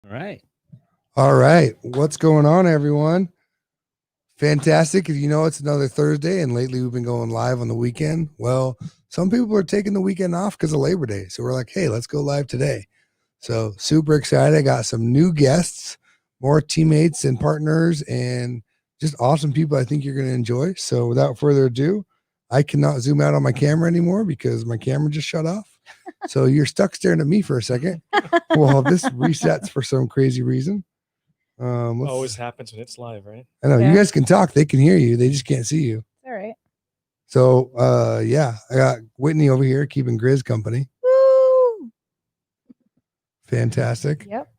All right. All right. What's going on, everyone? Fantastic. You know, it's another Thursday, and lately we've been going live on the weekend. Well, some people are taking the weekend off because of Labor Day. So we're like, hey, let's go live today. So super excited. I got some new guests, more teammates and partners, and just awesome people I think you're going to enjoy. So without further ado, I cannot zoom out on my camera anymore because my camera just shut off. So you're stuck staring at me for a second. Well, this resets for some crazy reason. Always happens when it's live, right? I know you guys can talk, they can hear you, they just can't see you. All right. So yeah, I got Whitney over here keeping Grizz company. Woo! Fantastic. Yep.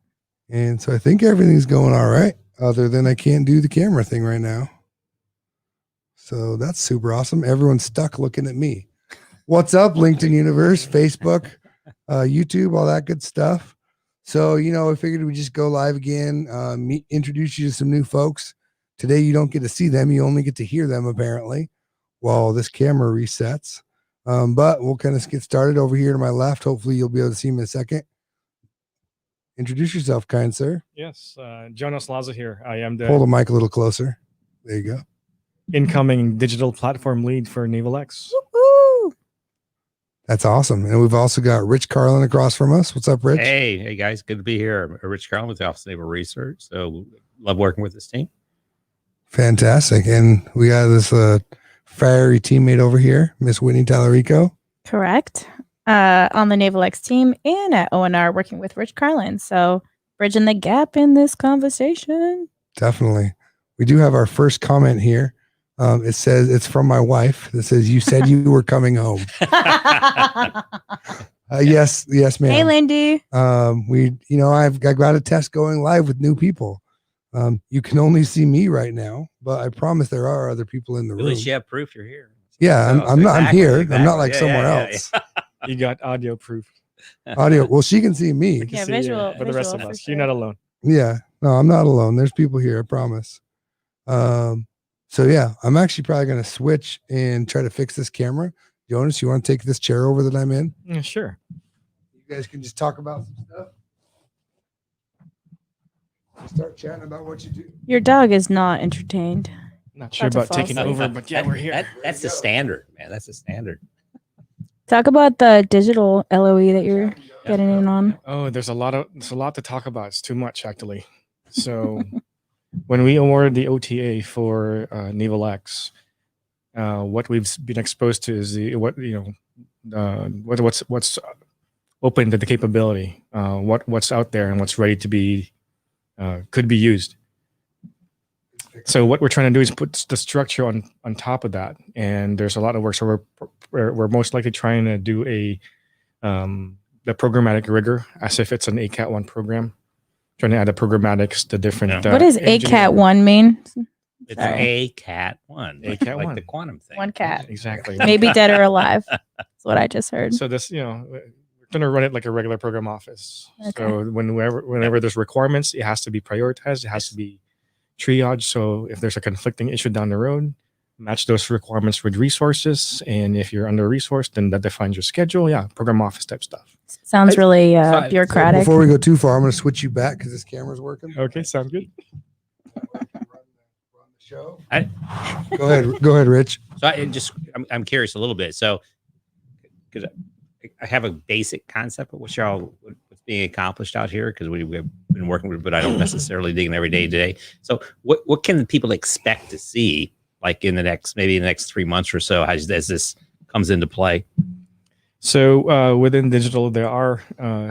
And so I think everything's going all right, other than I can't do the camera thing right now. So that's super awesome. Everyone's stuck looking at me. What's up, LinkedIn Universe, Facebook, YouTube, all that good stuff. So, you know, I figured we'd just go live again, introduce you to some new folks. Today, you don't get to see them. You only get to hear them, apparently, while this camera resets. But we'll kind of get started over here to my left. Hopefully, you'll be able to see me in a second. Introduce yourself, kind sir. Yes, Jonas Lazo here. I am the Hold the mic a little closer. There you go. incoming digital platform lead for NavalX. Woo! That's awesome. And we've also got Rich Carlin across from us. What's up, Rich? Hey guys, good to be here. I'm Rich Carlin with the Office of Naval Research. So love working with this team. Fantastic. And we got this fiery teammate over here, Miss Whitney Tallerico. Correct. On the NavalX team and at ONR working with Rich Carlin. So bridging the gap in this conversation. Definitely. We do have our first comment here. It says it's from my wife. It says, you said you were coming home. Yes, ma'am. Hey, Lindy. I've got a test going live with new people. You can only see me right now, but I promise there are other people in the room. At least you have proof you're here. Yeah, So, I'm here. exactly. I'm not like somewhere else. You got audio proof. Audio. Well, she can see me. Can Yeah, see visual. but the rest of visual us, for you're sure. not alone. Yeah, no, I'm not alone. There's people here, I promise. So yeah, I'm actually probably going to switch and try to fix this camera. Jonas, you want to take this chair over that I'm in? Yeah, sure. You guys can just talk about some stuff. Start chatting about what you do. Your dog is not entertained. Not sure About to about taking fall asleep. over, but yeah, we're here. That's the standard, man. That's the standard. Talk about the digital LOE that you're getting in on. Oh, there's a lot to talk about. It's too much, actually. So when we awarded the OTA for NavalX, what we've been exposed to is what's open to the capability, what's out there and what's ready to be could be used. So what we're trying to do is put the structure on top of that, and there's a lot of work. So we're most likely trying to do the programmatic rigor as if it's an ACAT 1 program. Trying to add the programmatics, the different. What does ACAT 1 mean? It's Sorry. ACAT 1. ACAT like 1. the quantum thing. One cat. Exactly. Maybe dead or alive. That's what I just heard. So this, we're going to run it like a regular program office. Okay. So whenever there's requirements, it has to be prioritized. It has to be triaged. So if there's a conflicting issue down the road, match those requirements with resources. And if you're under resourced, then that defines your schedule. Yeah, program office type stuff. Sounds really So bureaucratic. Before we go too far, I'm going to switch you back because this camera's working. Okay, sound good. Run the show. Go ahead, Rich. So I'm curious a little bit. So because I have a basic concept of what's being accomplished out here, because we've been working with, but I don't necessarily dig in every day today. So what can people expect to see, like in the next 3 months or so, as this comes into play? So within digital, there are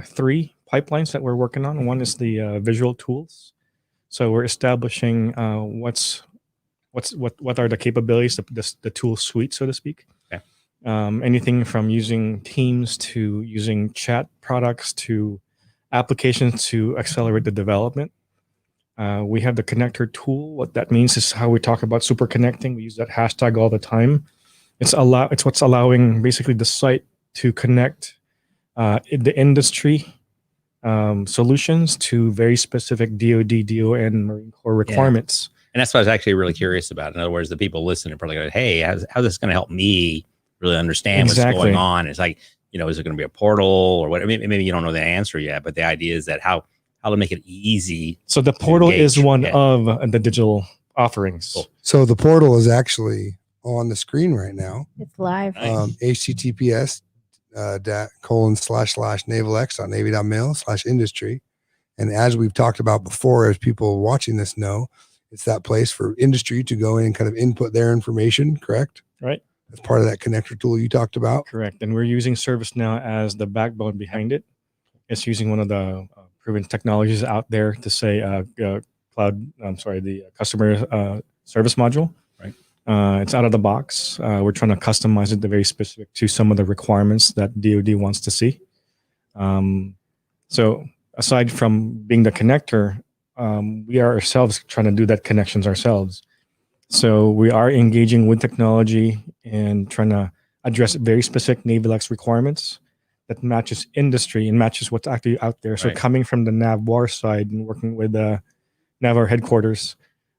3 pipelines that we're working on. One is the visual tools. So we're establishing what are the capabilities, the tool suite, so to speak. Okay. Anything from using Teams to using chat products to applications to accelerate the development. We have the connector tool. What that means is how we talk about super connecting. We use that hashtag all the time. It's what's allowing basically the site to connect the industry solutions to very specific DoD, DON, Marine Corps requirements. And that's what I was actually really curious about. In other words, the people listening are probably going, hey, how's this going to help me really understand what's going on? It's like, is it going to be a portal or what? I mean, maybe you don't know the answer yet, but the idea is that how how to make it easy. So the portal is engage. one Yeah. of the digital offerings. Cool. So the portal is actually on the screen right now. It's live. Nice. HTTPS :/navalx.navy.mil/industry. And as we've talked about before, as people watching this know, it's that place for industry to go in and kind of input their information, correct? Right. As part of that connector tool you talked about. Correct. And we're using ServiceNow as the backbone behind it. It's using one of the proven technologies out there to say the customer service module. Right. It's out of the box. We're trying to customize it to very specific to some of the requirements that DoD wants to see. So aside from being the connector, we are ourselves trying to do that connections ourselves. So we are engaging with technology and trying to address very specific NavalX requirements that matches industry and matches what's actually out there. So Right. coming from the NAVWAR side and working with NAVWAR headquarters,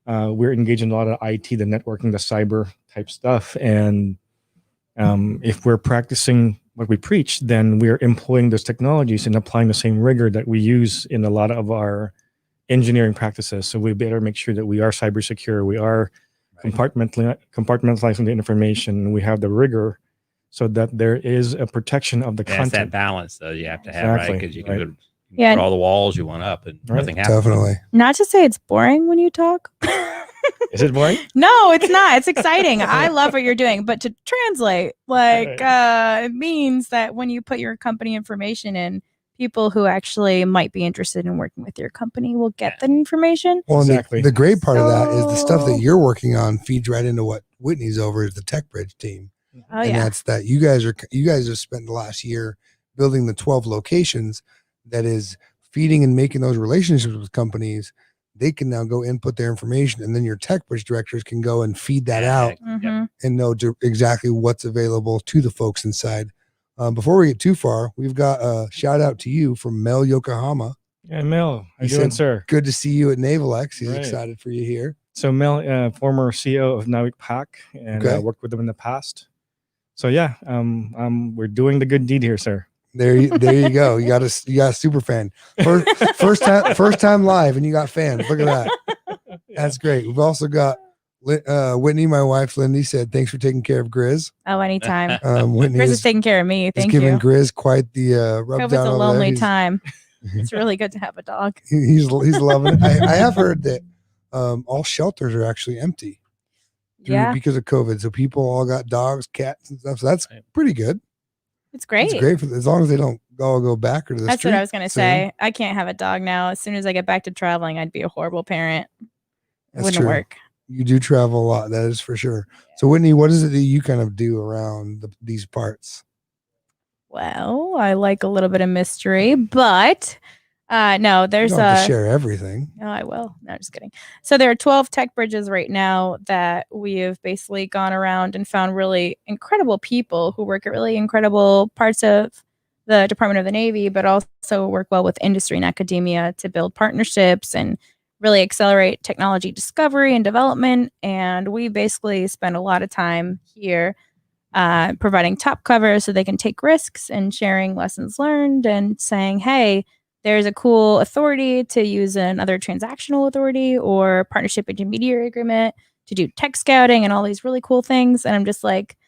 we're engaged in a lot of IT, the networking, the cyber type stuff. And if we're practicing what we preach, then we're employing those technologies and applying the same rigor that we use in a lot of our engineering practices. So we better make sure that we are cyber secure. We are compartmentalizing the information. We have the rigor so that there is a protection of the Yeah, it's that content. balance though you have to have, right? Exactly, Because you right. can Yeah. put all the walls you want up and Right. nothing happens. Definitely. Not to say it's boring when you talk. Is it boring? No, it's not. It's exciting. I love what you're doing. But to translate, it means that when you put your company information in, people who actually might be interested in working with your company will get that information. Well, and Exactly. the great part of that is the stuff So- that you're working on feeds right into what Whitney's over is the TechBridge team. Oh, And yeah. that's that you guys have spent the last year building the 12 locations that is feeding and making those relationships with companies. They can now go input their information, and then your TechBridge directors can go and feed that out Mhm. and know exactly what's available to the folks inside. Before we get too far, we've got a shout out to you from Mel Yokohama. Yeah, Mel, how He you doing, said- sir? Good to see you at NavalX. He's Right. excited for you here. So Mel, former CEO of NavalX, and Okay. worked with them in the past. So yeah, we're doing the good deed here, sir. There you go. You got a super fan. First time live, and you got fans. Look at that. That's great. We've also got Whitney, my wife, Lindy, said thanks for taking care of Grizz. Oh, anytime. Whitney Chris is is taking care of me. Thank giving you. Grizz quite the rub COVID's down. a over lonely there. time. It's really good to have a dog. He's loving it. I have heard that all shelters are actually empty Yeah, because of COVID. So people all got dogs, cats, and stuff. So that's pretty good. it's great. It's great as long as they don't all go back or to the That's street. what I was going to soon. say. I can't have a dog now. As soon as I get back to traveling, I'd be a horrible parent. It That's wouldn't true. work. You do travel a lot, that is for sure. So Whitney, what is it that you kind of do around these parts? Well, I like a little bit of mystery, but no, You there's don't have to a. share everything. No, I will. No, just kidding. So there are 12 tech bridges right now that we have basically gone around and found really incredible people who work at really incredible parts of the Department of the Navy, but also work well with industry and academia to build partnerships and really accelerate technology discovery and development. And we basically spend a lot of time here providing top cover so they can take risks and sharing lessons learned and saying, hey, there's a cool authority to use another transactional authority or partnership intermediary agreement to do tech scouting and all these really cool things. And I'm just like,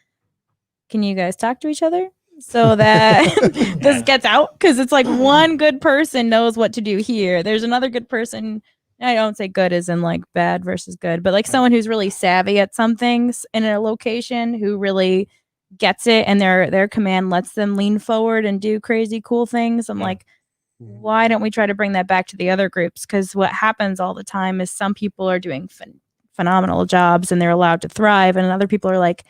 can you guys talk to each other so that this gets out? Because it's like one good person knows what to do here. There's another good person. I don't say good as in like bad versus good, but like someone who's really savvy at some things in a location who really gets it and their command lets them lean forward and do crazy cool things. I'm like, why don't we try to bring that back to the other groups? Because what happens all the time is some people are doing phenomenal jobs and they're allowed to thrive, and other people are like,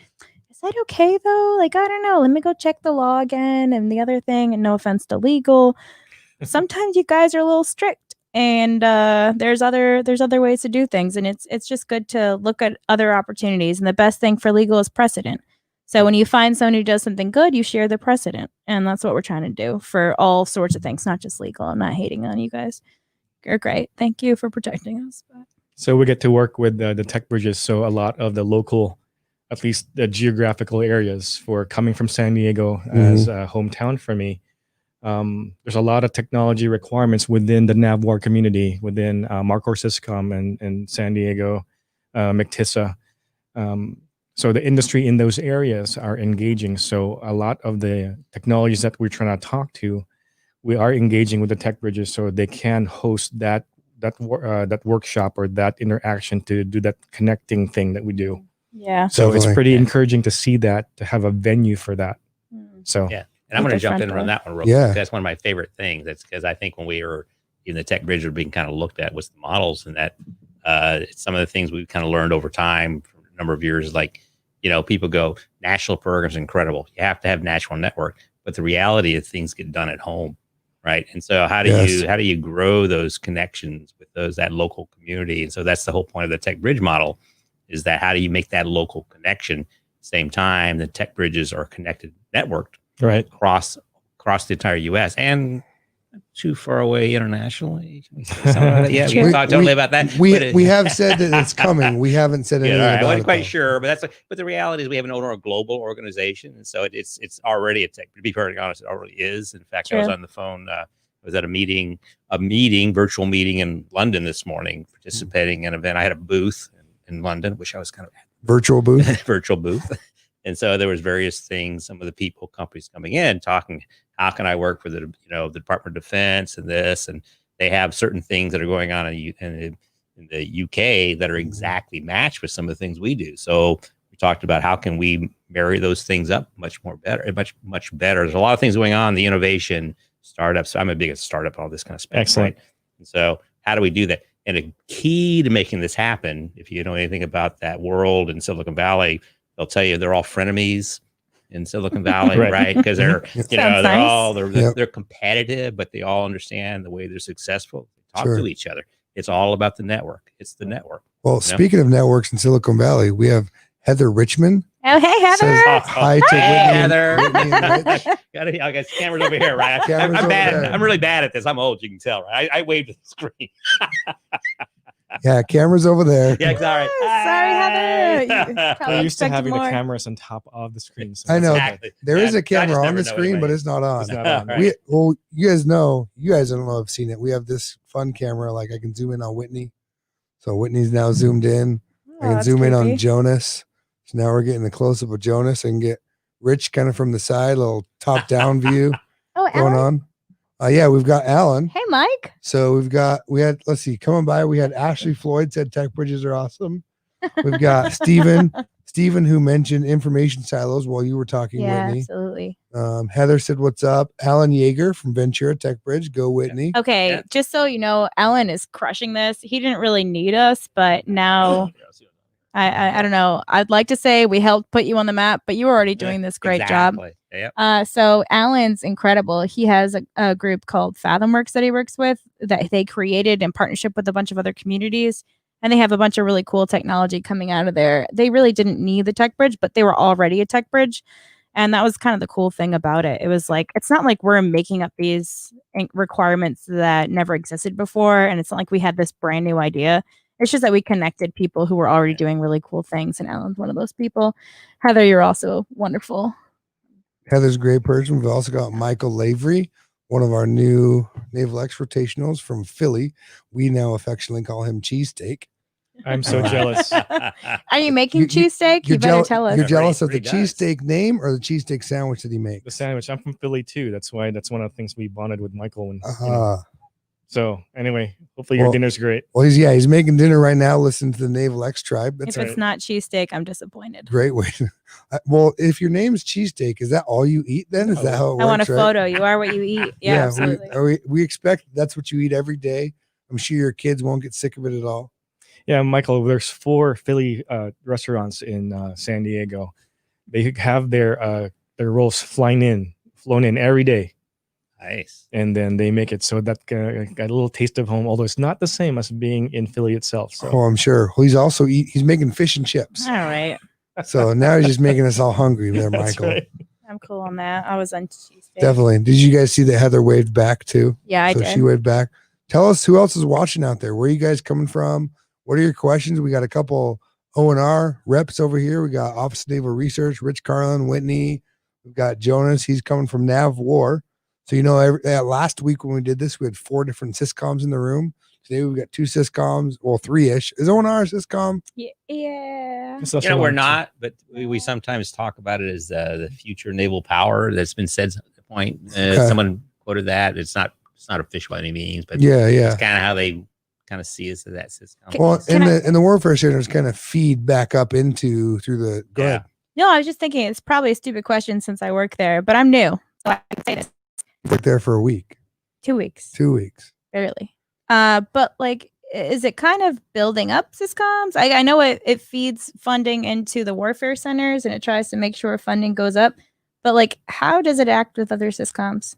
is that okay though? Like, I don't know, let me go check the law again. And the other thing, and no offense to legal, sometimes you guys are a little strict, and there's other ways to do things, and it's just good to look at other opportunities. And the best thing for legal is precedent. So when you find someone who does something good, you share the precedent. And that's what we're trying to do for all sorts of things, not just legal. I'm not hating on you guys. You're great. Thank you for protecting us. But So we get to work with the tech bridges. So a lot of the local, at least the geographical areas for coming from San Diego as a hometown for me, There's a lot of technology requirements within the NAVWAR community, within Marcor Syscom and San Diego, McTissa. So the industry in those areas are engaging. So a lot of the technologies that we're trying to talk to, we are engaging with the tech bridges so they can host that workshop or that interaction to do that connecting thing that we do. Yeah. So it's Definitely. pretty encouraging to see that, to have a venue for that. So Yeah. And I'm going to jump in on that one real Yeah. quick. That's one of my favorite things. That's because I think when we were in the tech bridge, were being kind of looked at was the models, and that some of the things we've kind of learned over time for a number of years, like, people go, national programs incredible. You have to have national network, but the reality is things get done at home. Right. And so how do you grow those connections with that local community? And so that's the whole point of the tech bridge model, is that how do you make that local connection? Same time, the tech bridges are connected, networked right. across the entire U.S. and not too far away internationally. Can we say something about that? Yeah, we can talk totally about that. We have said that it's coming. We haven't said anything all right. about I wasn't it, quite though. sure, but the reality is we have a global organization, and so it's already a tech. To be perfectly honest, it already is. In fact, I was on the phone. I was at a virtual meeting in London this morning, participating in an event. I had a booth in London, which I was kind of virtual booth. virtual booth. And so there was various things, some of the companies coming in talking, how can I work for the Department of Defense and this, and they have certain things that are going on in the UK that are exactly matched with some of the things we do. So we talked about how can we marry those things up much better. There's a lot of things going on, the innovation, startups. I'm a big startup, all this kind of stuff. Excellent. Right? And so how do we do that? And a key to making this happen, if you know anything about that world in Silicon Valley, they'll tell you they're all frenemies in Silicon Valley, right? Because they're they're competitive, but they all understand the way they're successful. They talk to each other. It's all about the network. It's the network. Well, speaking of networks in Silicon Valley, we have Heather Richmond. Oh, hey, Heather. Says hi to Heather. Whitney and Rich. I guess camera's over here, right? I'm bad. I'm really bad at this. I'm old, you can tell, right? I waved at the screen. Yeah, camera's over there. Yeah, sorry. Sorry, Heather. We're used to having the cameras on top of the screen. So I know. Exactly. There is a I camera just on never the know screen, anyway. but it's not on. It's not on. Right. You guys don't know have seen it. We have this fun camera, like I can zoom in on Whitney. So Whitney's now zoomed in. I can zoom in on Jonas. So now we're getting a close up of Jonas. I can get Rich kind of from the side, a little top down view going on. Yeah, we've got Alan. Hey, Mike. So let's see, coming by, we had Ashley Floyd said tech bridges are awesome. We've got Steven who mentioned information silos while you were talking, Whitney. Absolutely. Heather said, what's up? Alan Yeager from Ventura Tech Bridge. Go, Whitney. Okay, just so you know, Alan is crushing this. He didn't really need us, but now I don't know. I'd like to say we helped put you on the map, but you were already doing this great job. Yep. So Alan's incredible. He has a group called FathomWorks that he works with that they created in partnership with a bunch of other communities. And they have a bunch of really cool technology coming out of there. They really didn't need the tech bridge, but they were already a tech bridge. And that was kind of the cool thing about it. It was like, it's not like we're making up these requirements that never existed before. And it's not like we had this brand new idea. It's just that we connected people who were already doing really cool things. And Alan's one of those people. Heather, you're also wonderful. Heather's a great person. We've also got Michael Lavery, one of our new NavalX rotationals from Philly. We now affectionately call him Cheesesteak. I'm so jealous. Are you making cheesesteak? You better tell us. You're jealous of the cheesesteak name or the cheesesteak sandwich that he makes? The sandwich. I'm from Philly too. That's one of the things we bonded with Michael. And so anyway, hopefully your dinner's great. Well, he's making dinner right now. Listen to the NavalX tribe. That's if it's not cheesesteak, I'm disappointed. Great way. Well, if your name's Cheesesteak, is that all you eat then? Is that how it works? I want a photo. You are what you eat. Yeah, absolutely. We expect that's what you eat every day. I'm sure your kids won't get sick of it at all. Yeah, Michael, there's 4 Philly restaurants in San Diego. They have their rolls flown in every day. Nice. And then they make it so that got a little taste of home, although it's not the same as being in Philly itself. So. Oh, I'm sure. He's also he's making fish and chips. All right. So now he's just making us all hungry there, Michael. Right. I'm cool on that. I was on cheesesteak. Definitely. Did you guys see that Heather waved back too? Yeah, I did. She waved back. Tell us who else is watching out there. Where are you guys coming from? What are your questions? We got a couple ONR reps over here. We got Office of Naval Research, Rich Carlin, Whitney. We've got Jonas. He's coming from NavWar. So, last week when we did this, we had 4 different syscoms in the room. Today we've got 2 syscoms, well, 3-ish. Is ONR a syscom? Yeah. We're not, but we sometimes talk about it as the future naval power. That's been said at the point. Someone quoted that. It's not official by any means, but it's kind of how they kind of see us as that syscom. Well, in the warfare centers kind of feed back up through the. Go ahead. No, I was just thinking it's probably a stupid question since I work there, but I'm new, so I can say this. Worked there for a week. 2 weeks. 2 weeks. Barely. But like, is it kind of building up syscoms? I know it feeds funding into the warfare centers and it tries to make sure funding goes up. But like, how does it act with other syscoms?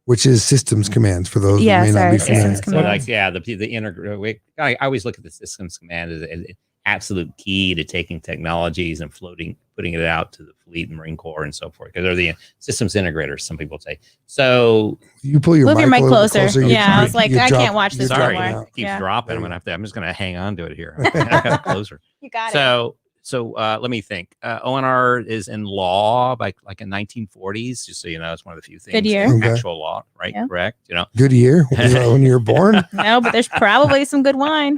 Which is systems commands for those that may not be familiar. Systems commands. So the I always look at the systems command as an absolute key to taking technologies and putting it out to the fleet and Marine Corps and so forth, because they're the systems integrators, some people say. So you pull your mic closer. Yeah, I was like, I can't watch this sorry, anymore. It keeps dropping. I'm just gonna hang on to it here. I got it closer. You got it. So let me think. ONR is in law like in 1940s, just so you know. It's one of the few things. Good year. Actual law, right? Yeah. Correct. Good year when you were born. No, but there's probably some good wine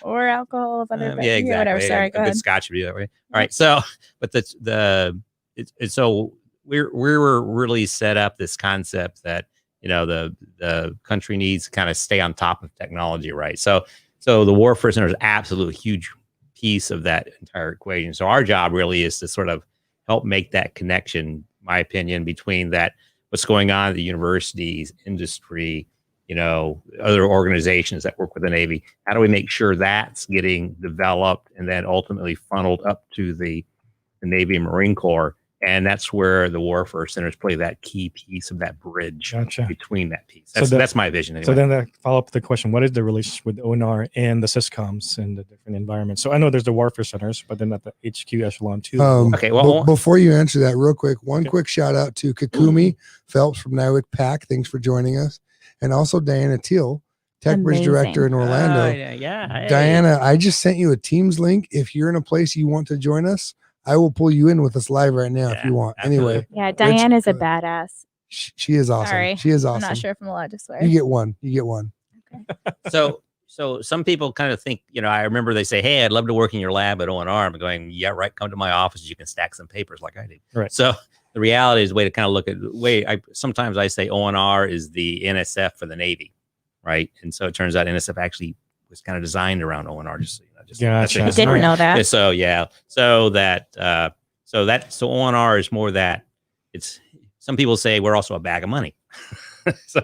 or alcohol of other yeah, exactly. Whatever. Sorry, go ahead. Good scotch would be that way. All right. So, but so we were really set up this concept that the country needs to kind of stay on top of technology, right? So the warfare center is absolutely huge piece of that entire equation. So our job really is to sort of help make that connection, my opinion, between what's going on at the universities, industry, other organizations that work with the Navy. How do we make sure that's getting developed and then ultimately funneled up to the Navy and Marine Corps? And that's where the warfare centers play that key piece of that bridge between that piece. That's my vision. Anyway. So then that follow up the question, what is the relationship with ONR and the syscoms in the different environments? So I know there's the warfare centers, but then at the HQ echelon too. Okay. Well, before you answer that real quick, quick shout out to Kakumi Phelps from NavalX PAC. Thanks for joining us. And also Diana Teal, Tech Bridge Director in Orlando. Yeah. Diana, I just sent you a Teams link. If you're in a place you want to join us, I will pull you in with us live right now if you want. Absolutely. Anyway. Yeah, Diana's a badass. She is awesome. Sorry. She is awesome. I'm not sure if I'm allowed to swear. You get one. Okay. So some people kind of think, I remember they say, hey, I'd love to work in your lab at ONR. I'm going, yeah, right. Come to my office. You can stack some papers like I do. Right. So the reality is way to kind of look at sometimes I say ONR is the NSF for the Navy. Right. And so it turns out NSF actually was kind of designed around ONR. I didn't know that. So yeah. So ONR is more that it's, some people say we're also a bag of money.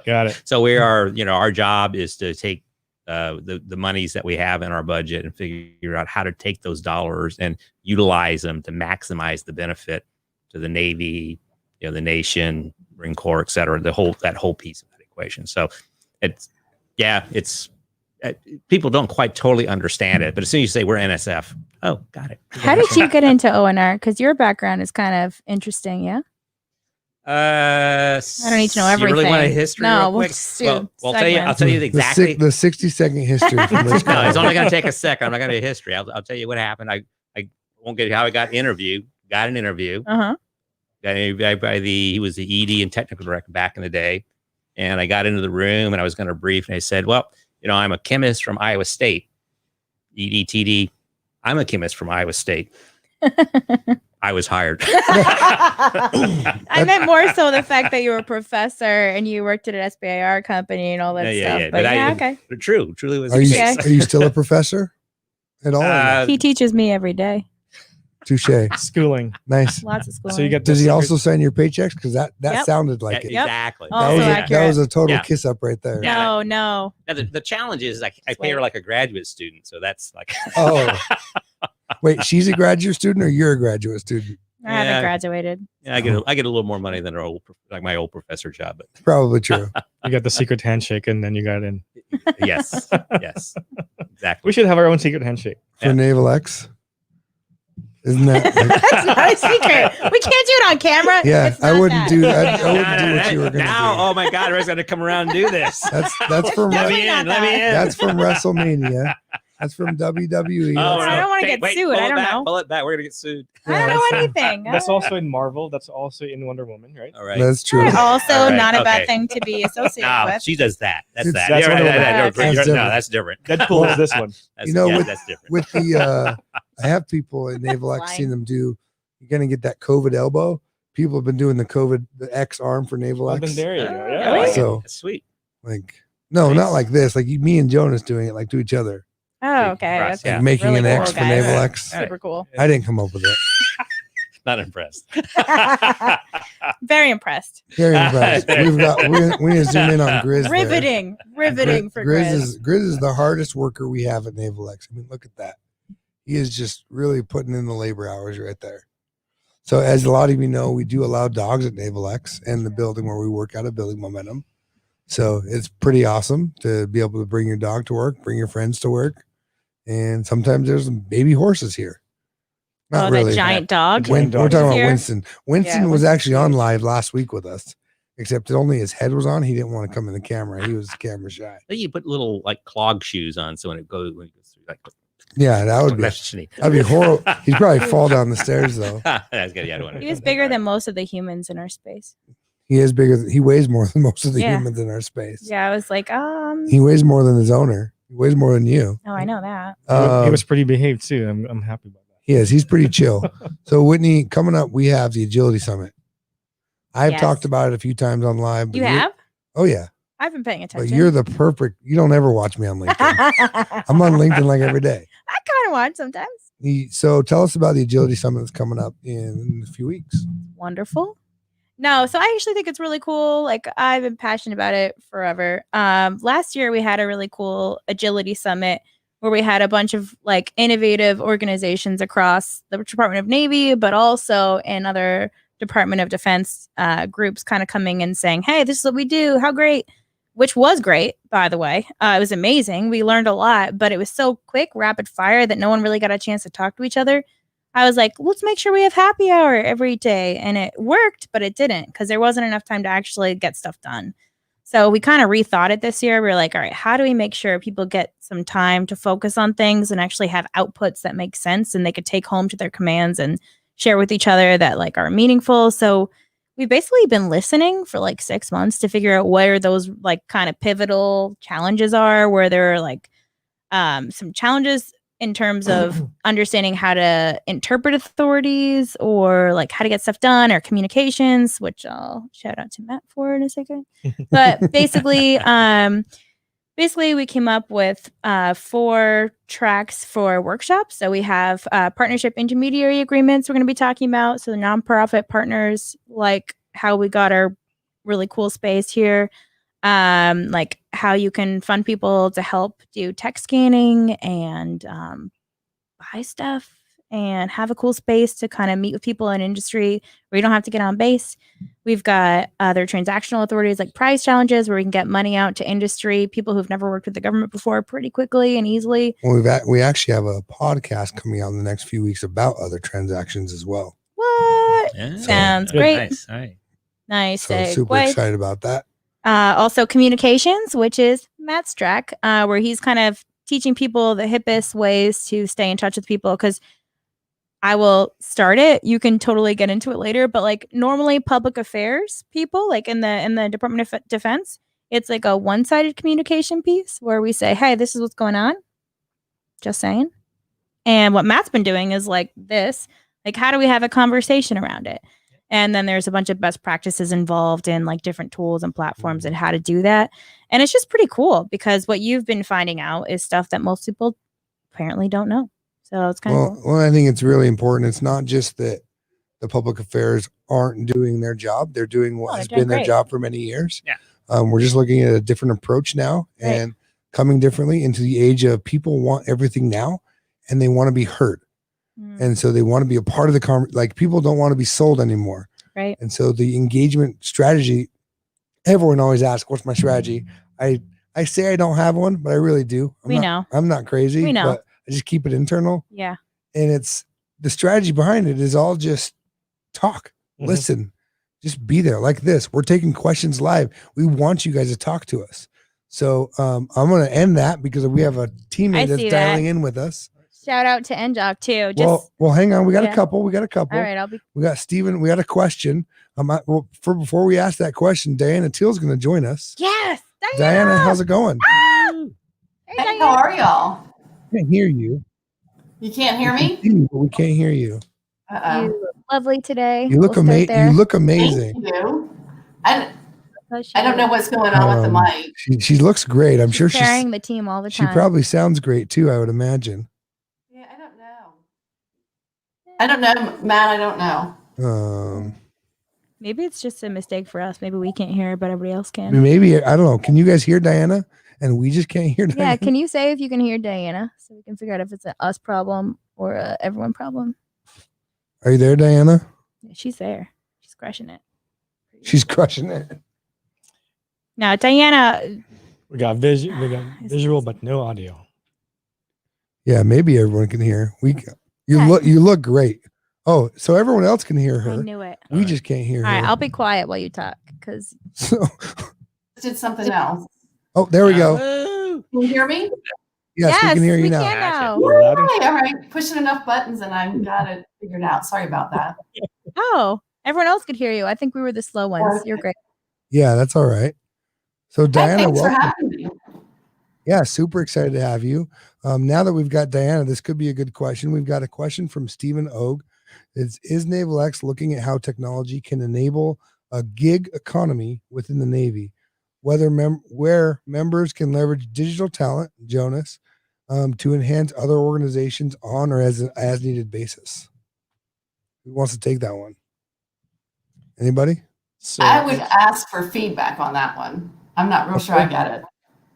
Got it. So we are, our job is to take the monies that we have in our budget and figure out how to take those dollars and utilize them to maximize the benefit to the Navy, the nation, Marine Corps, et cetera, that whole piece of that equation. So people don't quite totally understand it, but as soon as you say we're NSF, oh, got it. How did you get into ONR? Because your background is kind of interesting, yeah? I don't need to know everything. You really want a history? No, real quick? I'll tell you exactly the 60-second history. From no, it's only going to take a second. I'm not going to do history. I'll tell you what happened. I won't get how I got an interview. Got an interview. Got interviewed by he was the ED and technical director back in the day, and I got into the room and I was going to brief, and I said, well, I'm a chemist from Iowa State. EDTD. I'm a chemist from Iowa State. I was hired. I meant more so the fact that you were a professor and you worked at an SBIR company and all that stuff. Yeah. But okay. Truly was. Are you still a professor at all? He teaches me every day. Touche. Schooling. Nice. Lots of schooling. So you get. Does he also sign your paychecks? Because that sounded like it. Exactly. That was a total kiss up right there. No. Now the challenge is I pay her like a graduate student, so that's like. Oh. Wait, she's a graduate student, or you're a graduate student? I haven't graduated. Yeah, I get a little more money than my old professor job, but probably true. You got the secret handshake, and then you got in. Yes, exactly. We should have our own secret handshake for NavalX. Isn't that? That's not a secret. We can't do it on camera. Yeah, I wouldn't do that. I wouldn't do what you were going to do. Oh my God, everybody's going to come around and do this. That's from let me in. That's from WrestleMania. That's from WWE. Oh, I don't wanna get sued. I don't know. Pull it back. We're gonna get sued. I don't know anything. That's also in Marvel. That's also in Wonder Woman, right? All right. That's true. Right, also All right, not a bad okay. thing to be associated No, with. she does that. That's It's- that. that's Yeah, Wonder right, Woman. right, Okay. right. That's No, different. that's different. Deadpool is this one. That's, know, that's different. With the I have people at NavalX Flying. seen them do. You're gonna get that COVID elbow. People have been doing the X arm for NavalX. I've been there, you go. I Yeah. like it. So- That's sweet. Like no, Nice. not like this. Like me and Jonas doing it like to each other. Oh, okay. Cross, That's Like Yeah. making really an cool, X for guys. NavalX. All right. super cool. I didn't come up with it. Not impressed. Very impressed. Very impressed. We need to zoom in on Grizz. there. Riveting for Grizz. Grizz is the hardest worker we have at NavalX. I mean, look at that. He is just really putting in the labor hours right there. So, as a lot of you know, we do allow dogs at NavalX and the building where we work out of Building Momentum. So it's pretty awesome to be able to bring your dog to work, bring your friends to work, and sometimes there's some baby horses here. Not Oh, really. that giant dog. Giant We're dog. talking about Here. Winston. Winston Yeah, was Winston's actually on huge. live last week with us, except only his head was on. He didn't want to come in the camera. He was camera shy. Then you put little like clog shoes on, so when it goes through, like Yeah, that would be that's neat. that'd be horrible. He'd probably fall down the stairs though. That's good. Yeah, I don't want He was bigger than most of the humans in our space. He is bigger. He weighs more than most of the Yeah. humans in our space. Yeah, I was like, He weighs more than his owner. He weighs more than you. oh, I know that. He was pretty behaved too. I'm happy about that. He is. He's pretty chill. So Whitney, coming up, we have the Agility Summit. I've Yes. talked about it a few times on live. but You you're- have? Oh yeah. I've been paying But attention. you're the perfect. You don't ever watch me on LinkedIn. I I'm on LinkedIn like every day. kind of watch sometimes. So tell us about the Agility Summit that's coming up in a few weeks. Wonderful. No, so I actually think it's really cool. Like I've been passionate about it forever. Last year we had a really cool agility summit where we had a bunch of like innovative organizations across the Department of Navy, but also in other Department of Defense groups kind of coming and saying, hey, this is what we do. How great. Which was great, by the way. It was amazing. We learned a lot, but it was so quick, rapid fire that no one really got a chance to talk to each other. I was like, let's make sure we have happy hour every day. And it worked, but it didn't because there wasn't enough time to actually get stuff done. So we kind of rethought it this year. We were like, all right, how do we make sure people get some time to focus on things and actually have outputs that make sense and they could take home to their commands and share with each other that like are meaningful. So we've basically been listening for like 6 months to figure out where those like kind of pivotal challenges are, where there are like some challenges in terms of understanding how to interpret authorities or like how to get stuff done or communications, which I'll shout out to Matt for in a second. But basically, we came up with 4 tracks for workshops. So we have partnership intermediary agreements we're going to be talking about. So the nonprofit partners, like how we got our really cool space here, like how you can fund people to help do tech scanning and buy stuff and have a cool space to kind of meet with people in industry where you don't have to get on base. We've got other transactional authorities like prize challenges where we can get money out to industry, people who've never worked with the government before pretty quickly and easily. Well, we actually have a podcast coming out in the next few weeks about other transactions as well. What? Yeah. Sounds Good. great. Nice. All right. Nice. So super segue. excited about that. Also communications, which is Matt's track, where he's kind of teaching people the hippest ways to stay in touch with people. Because I will start it. You can totally get into it later. But like normally public affairs people, like in the Department of Defense, it's like a one-sided communication piece where we say, hey, this is what's going on. Just saying. And what Matt's been doing is like this. Like, how do we have a conversation around it? And then there's a bunch of best practices involved in like different tools and platforms and how to do that. And it's just pretty cool because what you've been finding out is stuff that most people apparently don't know. So it's kind of cool. Well, I think it's really important. It's not just that the public affairs aren't doing their job. They're doing what No, has they're doing been their great. job for many years. Yeah. We're just looking at a different approach now Right. and coming differently into the age of people want everything now and they want to be heard. Mm, And so they want to be a part of the like people don't want to be sold anymore. right. And so the engagement strategy, everyone always asks, what's my strategy? I say I don't have one, but I really do. We know. I'm not crazy, We know. but I just keep it internal. Yeah. And it's the strategy behind it is all just talk, Mhm. listen, just be there like this. We're taking questions live. We want you guys to talk to us. So I'm going to end that because we have a I teammate that's see dialing that. in with us. Shout out to NJOC too. Just Well, hang on. We got yeah. a couple. We got a couple. all right. I'll be. We got Steven. We got a question. Before we ask that question, Diana Teal's going to join us. Yes, Diana, how's it going? Ah! Hey, Hey, Diana. how are y'all? I can't hear you. You can't hear We can me? see you, but we can't hear you. Uh-oh. You look lovely today. You look We'll start there. You look Thank amazing. you. I Oh, she don't know is. what's going on with the mic. She looks great. I'm She's sure carrying the team all the she time. probably sounds great too, I would imagine. Yeah, I don't know. I don't know, Matt. I don't know. Maybe it's just a mistake for us. Maybe we can't hear, but everybody else can. Maybe, I don't know. Can you guys hear Diana? And we just can't hear Diana. Yeah, can you say if you can hear Diana so we can figure out if it's an us problem or a everyone problem? Are you there, Diana? Yeah, she's there. She's crushing it. She's crushing it. Now, Diana, We got visual, but no audio. Yeah, maybe everyone can hear. You look great. Oh, so everyone else can hear I her. knew it. We just can't hear All her. right, I'll be quiet while you talk because So, Did something else. oh, there we go. Woo! Can you hear me? Yes, we can hear you now. can now. Yay, all right. Pushing enough buttons and I got it figured out. Sorry about that. Oh, everyone else could hear you. I think we were the slow ones. You're great. Yeah, that's all right. So Hey, Diana, thanks for welcome. having me. Yeah, super excited to have you. Now that we've got Diana, this could be a good question. We've got a question from Stephen Ogue. Is NavalX looking at how technology can enable a gig economy within the Navy, where members can leverage digital talent, Jonas, to enhance other organizations on or as needed basis? Who wants to take that one? Anybody? So I would ask for feedback on that one. I'm not real sure I get it.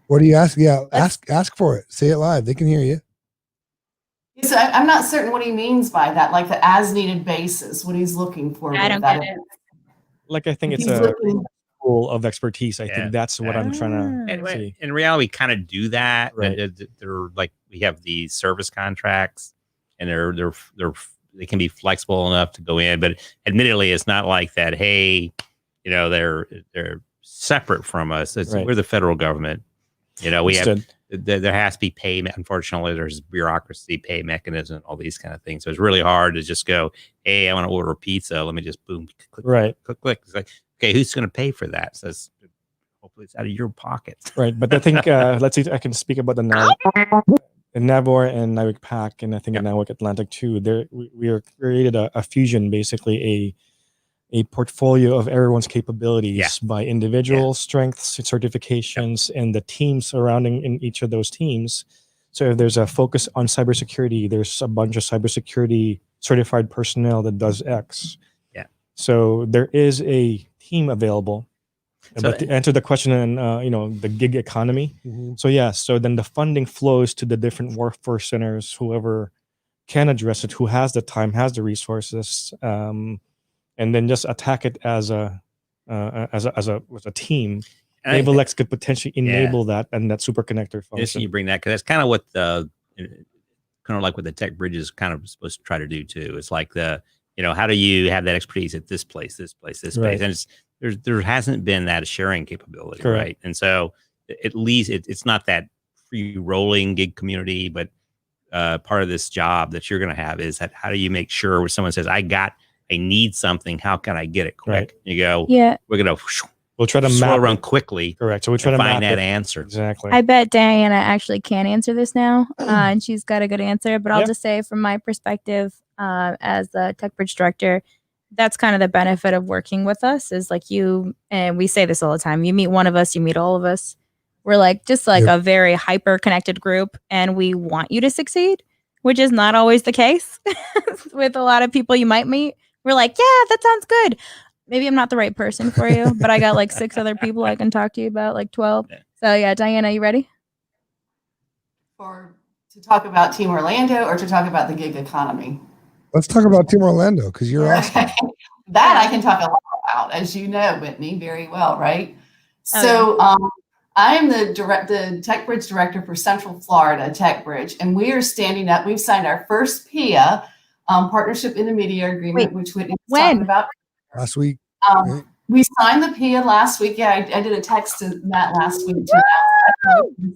What do you ask? Yeah, ask for it. Say it live. They can hear you. So I'm not certain what he means by that, like the as needed basis, what he's looking for. I with don't that. get it. like, I think it's He's a looking- pool of expertise. I Yeah. think that's what I'm trying to see. In reality, we kind of do that. Right. They're like, we have these service contracts, and they can be flexible enough to go in, but admittedly, it's not like that. Hey, they're separate from us. Right. We're the federal government. We have Understood. there has to be pay. Unfortunately, there's bureaucracy, pay mechanism, all these kind of things. So it's really hard to just go, hey, I want to order a pizza. Let me just boom, click, Right. click. It's like, okay, who's going to pay for that? So hopefully it's out of your pockets. Right. But I think let's see. I can speak about the NAVOR and NAVIC PAC, and I think in NAVIC Atlantic too. There, we are created a fusion, basically a portfolio of everyone's capabilities by individual strengths, certifications, and the teams surrounding in each of those teams. So if there's a focus on cybersecurity, there's a bunch of cybersecurity certified personnel that does X. Yeah. So there is a team available. So- But to answer the question on the gig economy, so then the funding flows to the different workforce centers, whoever can address it, who has the time, has the resources, and then just attack it as a team. And NavalX could potentially enable that and that super connector Interesting function. you bring that, because that's kind of what what the tech bridge is kind of supposed to try to do too. It's like how do you have that expertise at this place, this place, this place, and there hasn't been that sharing capability, Correct. right? And so at least it's not that free rolling gig community, but part of this job that you're going to have is that how do you make sure when someone says, I need something, how can I get it quick? Right. You go, Yeah. we're going to We'll try to slow map around it. quickly. Correct. So we'll try to find map that it. answer. Exactly. I bet Diana actually can answer this now, and she's got a good answer. But I'll Yeah. just say, from my perspective, as the Tech Bridge director, that's kind of the benefit of working with us. Is like you, and we say this all the time. You meet one of us, you meet all of us. We're just a very hyper connected group, and we want you to succeed, which is not always the case with a lot of people you might meet. We're like, yeah, that sounds good. Maybe I'm not the right person for you, but I got 6 other people I can talk to you about, 12. Yeah. So yeah, Diana, you ready? To talk about Team Orlando or to talk about the gig economy? Let's talk about Team Orlando because you're awesome. That I can talk a lot about, as you know, Whitney, very well, right? Oh, So I am the Tech Bridge director for Central Florida Tech Bridge, and we are standing up. We've signed our first PIA, partnership intermediary agreement, which Whitney was talking about Last week. We signed the PIA last week. Yeah, I did a text to Matt last week to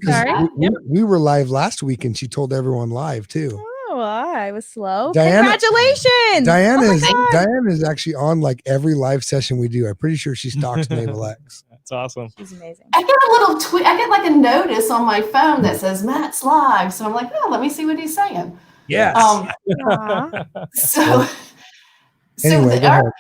Sorry. We were live last week, and she told everyone live too. Oh, well, I was slow. Diana- Congratulations. Diana Oh my is God. Diana is actually on like every live session we do. I'm pretty sure she stalks NavalX. That's awesome. She's amazing. I get a little tweet. I get like a notice on my phone that says Matt's live. So I'm like, oh, let me see what he's saying. Yes. Aw. So, Anyway, go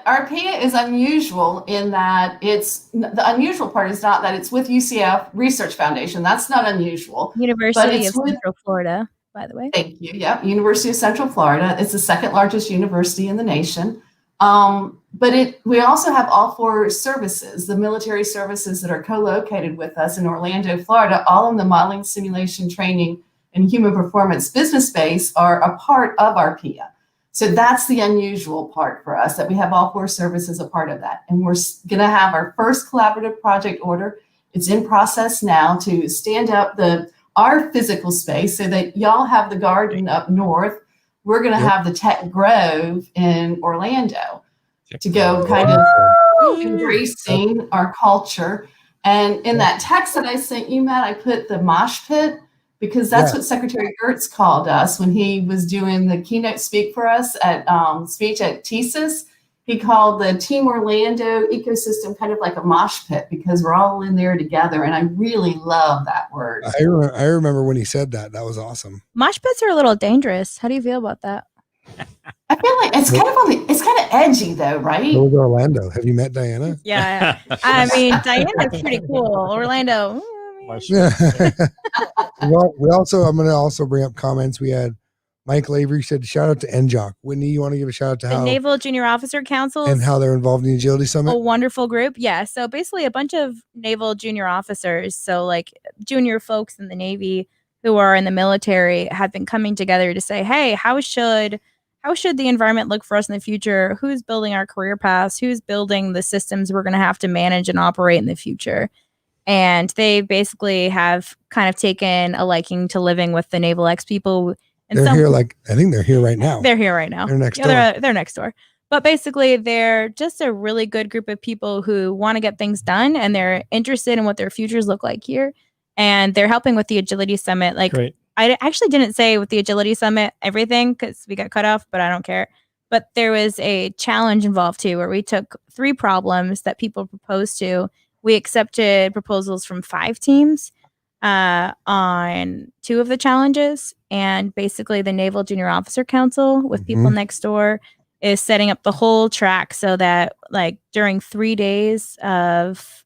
our PIA is unusual in that the unusual part is not that it's with UCF Research Foundation. That's not unusual. University of with- Central Florida, by the way. Thank you. Yep, University of Central Florida. It's the second largest university in the nation. But we also have all 4 services, the military services that are co-located with us in Orlando, Florida, all in the modeling, simulation, training, and human performance business space are a part of our PIA. So that's the unusual part for us, that we have all 4 services a part of that. And we're going to have our first collaborative project order. It's in process now to stand up our physical space so that y'all have the garden up north. We're going to have the Tech Grove in Orlando to go kind of embracing our culture. And in that text that I sent you, Matt, I put the mosh pit, because that's what Secretary Gertz called us when he was doing the keynote speech for us at TSIS. He called the Team Orlando ecosystem kind of like a mosh pit, because we're all in there together. And I really love that word. I remember when he said that. That was awesome. Mosh pits are a little dangerous. How do you feel about that? I feel like it's kind of edgy though, right? Go to Orlando. Have you met Diana? Yeah. I mean, Diana's pretty cool. Orlando. Well, I'm going to also bring up comments. We had Mike Lavery said, shout out to NJOC. Whitney, you want to give a shout out to The how Naval Junior Officer Council and how they're involved in the Agility Summit? a wonderful group. Yeah. So basically a bunch of naval junior officers. So like junior folks in the Navy who are in the military have been coming together to say, hey, how should the environment look for us in the future? Who's building our career paths? Who's building the systems we're going to have to manage and operate in the future? And they basically have kind of taken a liking to living with the NavalX people. And they're here, I think they're here right now. They're here right now. They're next door. They're next door. But basically, they're just a really good group of people who want to get things done, and they're interested in what their futures look like here. And they're helping with the Agility Summit. Like, Great. I actually didn't say with the Agility Summit everything because we got cut off, but I don't care. But there was a challenge involved too, where we took 3 problems that people proposed to. We accepted proposals from 5 teams on 2 of the challenges. And basically the Naval Junior Officer Council with people next door is setting up the whole track so that like during 3 days of,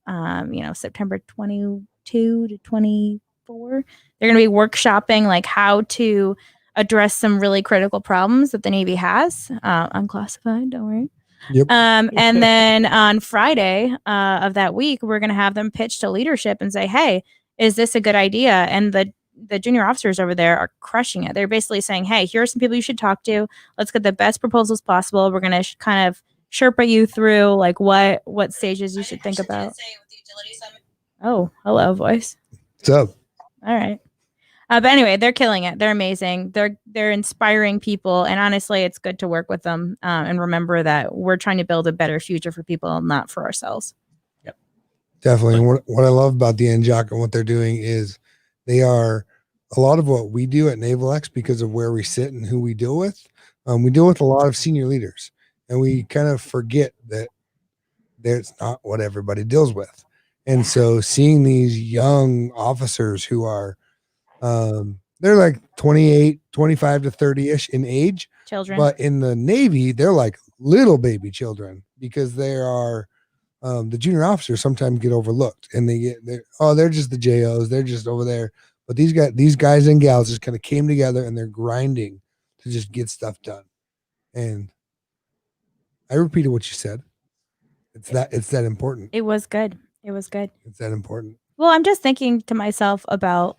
September 22 to 24, they're going to be workshopping like how to address some really critical problems that the Navy has. Unclassified, don't worry. Yep. And then on Friday of that week, we're going to have them pitch to leadership and say, hey, is this a good idea? And the junior officers over there are crushing it. They're basically saying, hey, here are some people you should talk to. Let's get the best proposals possible. We're going to kind of Sherpa you through like what stages you should think about. Oh, hello, voice. What's up? All right. But anyway, they're killing it. They're amazing. They're inspiring people. And honestly, it's good to work with them and remember that we're trying to build a better future for people, not for ourselves. Yep. Definitely. And what I love about the NJOC and what they're doing is they are a lot of what we do at NavalX because of where we sit and who we deal with. We deal with a lot of senior leaders, and we kind of forget that that's not what everybody deals with. And so seeing these young officers who are they're like 28, 25 to 30-ish in age. Children. But in the Navy, they're like little baby children because they are the junior officers sometimes get overlooked and they're just the JOs. They're just over there. But these guys and gals just kind of came together and they're grinding to just get stuff done. And I repeated what you said. It's that important. It was good. It was good. It's that important. Well, I'm just thinking to myself about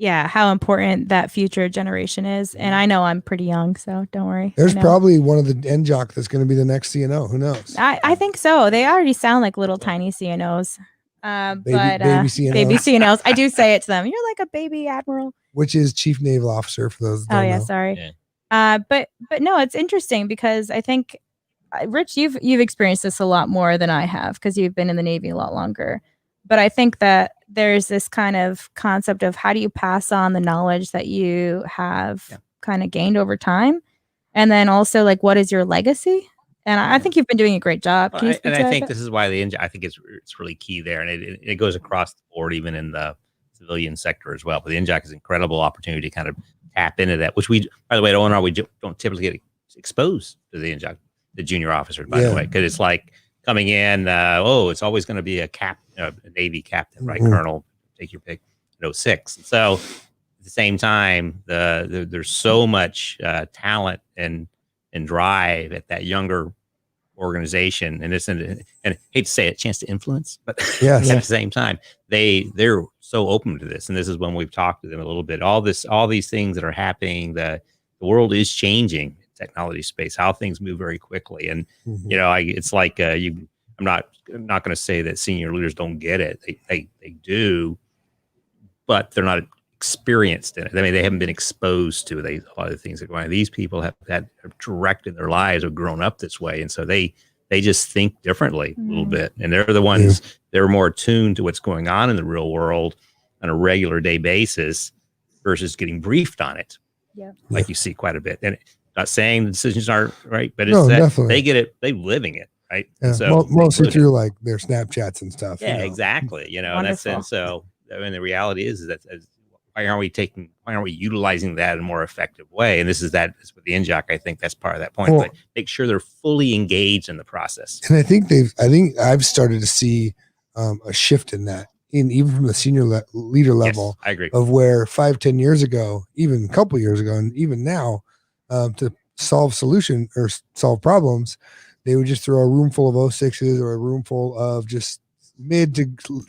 how important that future generation is. And I know I'm pretty young, so don't worry. There's probably one of the NJOC that's going to be the next CNO. Who knows? I think so. They already sound like little tiny CNOs. Baby CNOs. Baby CNOs. I do say it to them. You're like a baby admiral. Which is Chief Naval Officer for those that don't know. Sorry. Yeah. But no, it's interesting because I think, Rich, you've experienced this a lot more than I have because you've been in the Navy a lot longer. But I think that there's this kind of concept of how do you pass on the knowledge that you have kind of gained over time, and then also like what is your legacy? And I think you've been doing a great job. Can you speak And to I that a think bit? this is why I think it's really key there, and it goes across the board, even in the civilian sector as well. But the NJAC is an incredible opportunity to kind of tap into that, which we, by the way, at ONR, we don't typically get exposed to the NJAC, the junior officers, by the way, because it's like coming in, it's always going to be a Navy captain, right? Colonel, take your pick, 06. So at the same time, there's so much talent and drive at that younger organization, and and hate to say it, chance to influence, but at the same time, they're so open to this. And this is when we've talked to them a little bit. All these things that are happening, the world is changing in technology space, how things move very quickly. And it's like I'm not going to say that senior leaders don't get it. They do, but they're not experienced in it. I mean, they haven't been exposed to a lot of the things that go on. These people have directed their lives, have grown up this way, and so they just think differently a little bit. And they're the ones they're more attuned to what's going on in the real world on a regular day basis versus getting briefed on it, like you see quite a bit. And not saying the decisions aren't right, but it's that definitely. they get it, they're living it, right? Yeah. So mostly through like their Snapchats and stuff. Yeah, exactly. In that sense. So I mean, the reality is that why aren't we utilizing that in a more effective way? And this is with the NJAC. I think that's part of that point. Like, make sure they're fully engaged in the process. And I think I've started to see a shift in that, even from the senior leader level. Yes, I agree. Of where 5-10 years ago, even a couple years ago, and even now, to solve problems, they would just throw a room full of 06s or a room full of just mid to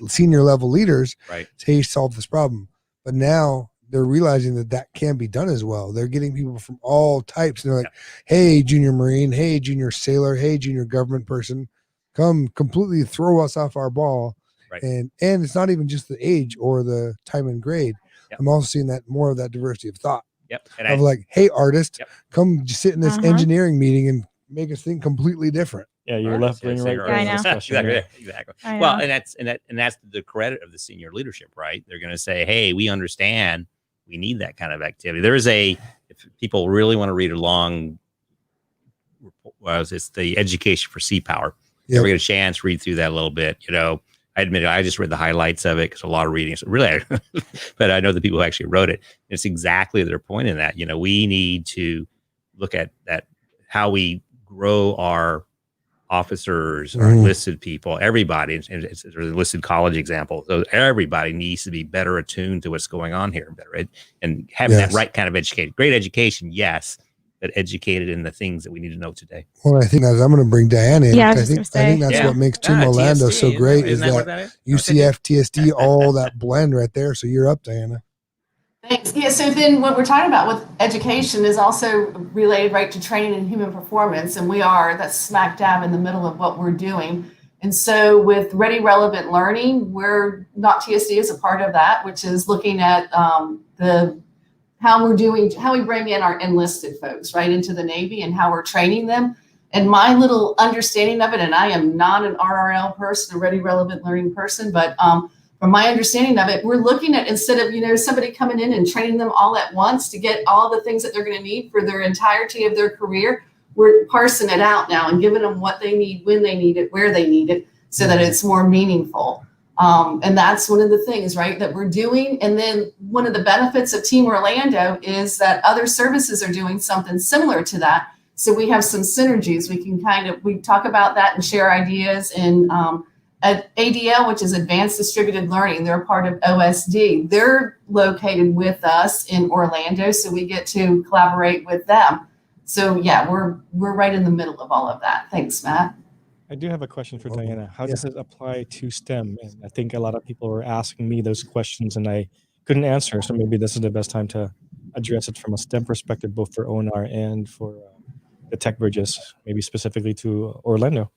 senior level leaders to hey, solve this problem. But now they're realizing that can be done as well. They're getting people from all types. And they're like, hey, junior Marine, hey, junior sailor, hey, junior government person, come completely throw us off our ball. Right. And it's not even just the age or the time and grade. I'm also seeing that more of that diversity of thought. And like, hey, artist, come sit in this engineering meeting and make us think completely different. Yeah, you're left brain, right brain. Exactly. Well, and that's the credit of the senior leadership, right? They're going to say, "Hey, we understand. We need that kind of activity." There is if people really want to read along, it's the Education for Sea Power. If we get a chance, read through that a little bit. I admit it, I just read the highlights of it because a lot of reading. So really, but I know the people who actually wrote it. It's exactly their point in that. We need to look at that, how we grow our officers, our enlisted people, everybody, and it's an enlisted college example. So everybody needs to be better attuned to what's going on here, and having that right kind of education. Great education, yes, but educated in the things that we need to know today. Well, I think I'm going to bring Diana in. Yeah, I think that's what makes Team Orlando TSD, so great is that UCF, TSD, all that blend right there. So you're up, Diana. Thanks. Yeah, so then what we're talking about with education is also related right to training and human performance. And that's smack dab in the middle of what we're doing. And so with Ready Relevant Learning, TSD is a part of that, which is looking at how we bring in our enlisted folks right into the Navy and how we're training them. And my little understanding of it, and I am not an RRL person, a Ready Relevant Learning person, but from my understanding of it, we're looking at, instead of, somebody coming in and training them all at once to get all the things that they're going to need for their entirety of their career, we're parsing it out now and giving them what they need, when they need it, where they need it, so that it's more meaningful. And that's one of the things, right, that we're doing. And then one of the benefits of Team Orlando is that other services are doing something similar to that. So we have some synergies. We can we talk about that and share ideas. And at ADL, which is Advanced Distributed Learning, they're a part of OSD. They're located with us in Orlando, so we get to collaborate with them. So yeah, we're right in the middle of all of that. Thanks, Matt. I do have a question for Diana. How does it apply to STEM? And I think a lot of people were asking me those questions and I couldn't answer. So maybe this is the best time to address it from a STEM perspective, both for ONR and for the tech bridges, maybe specifically to Orlando.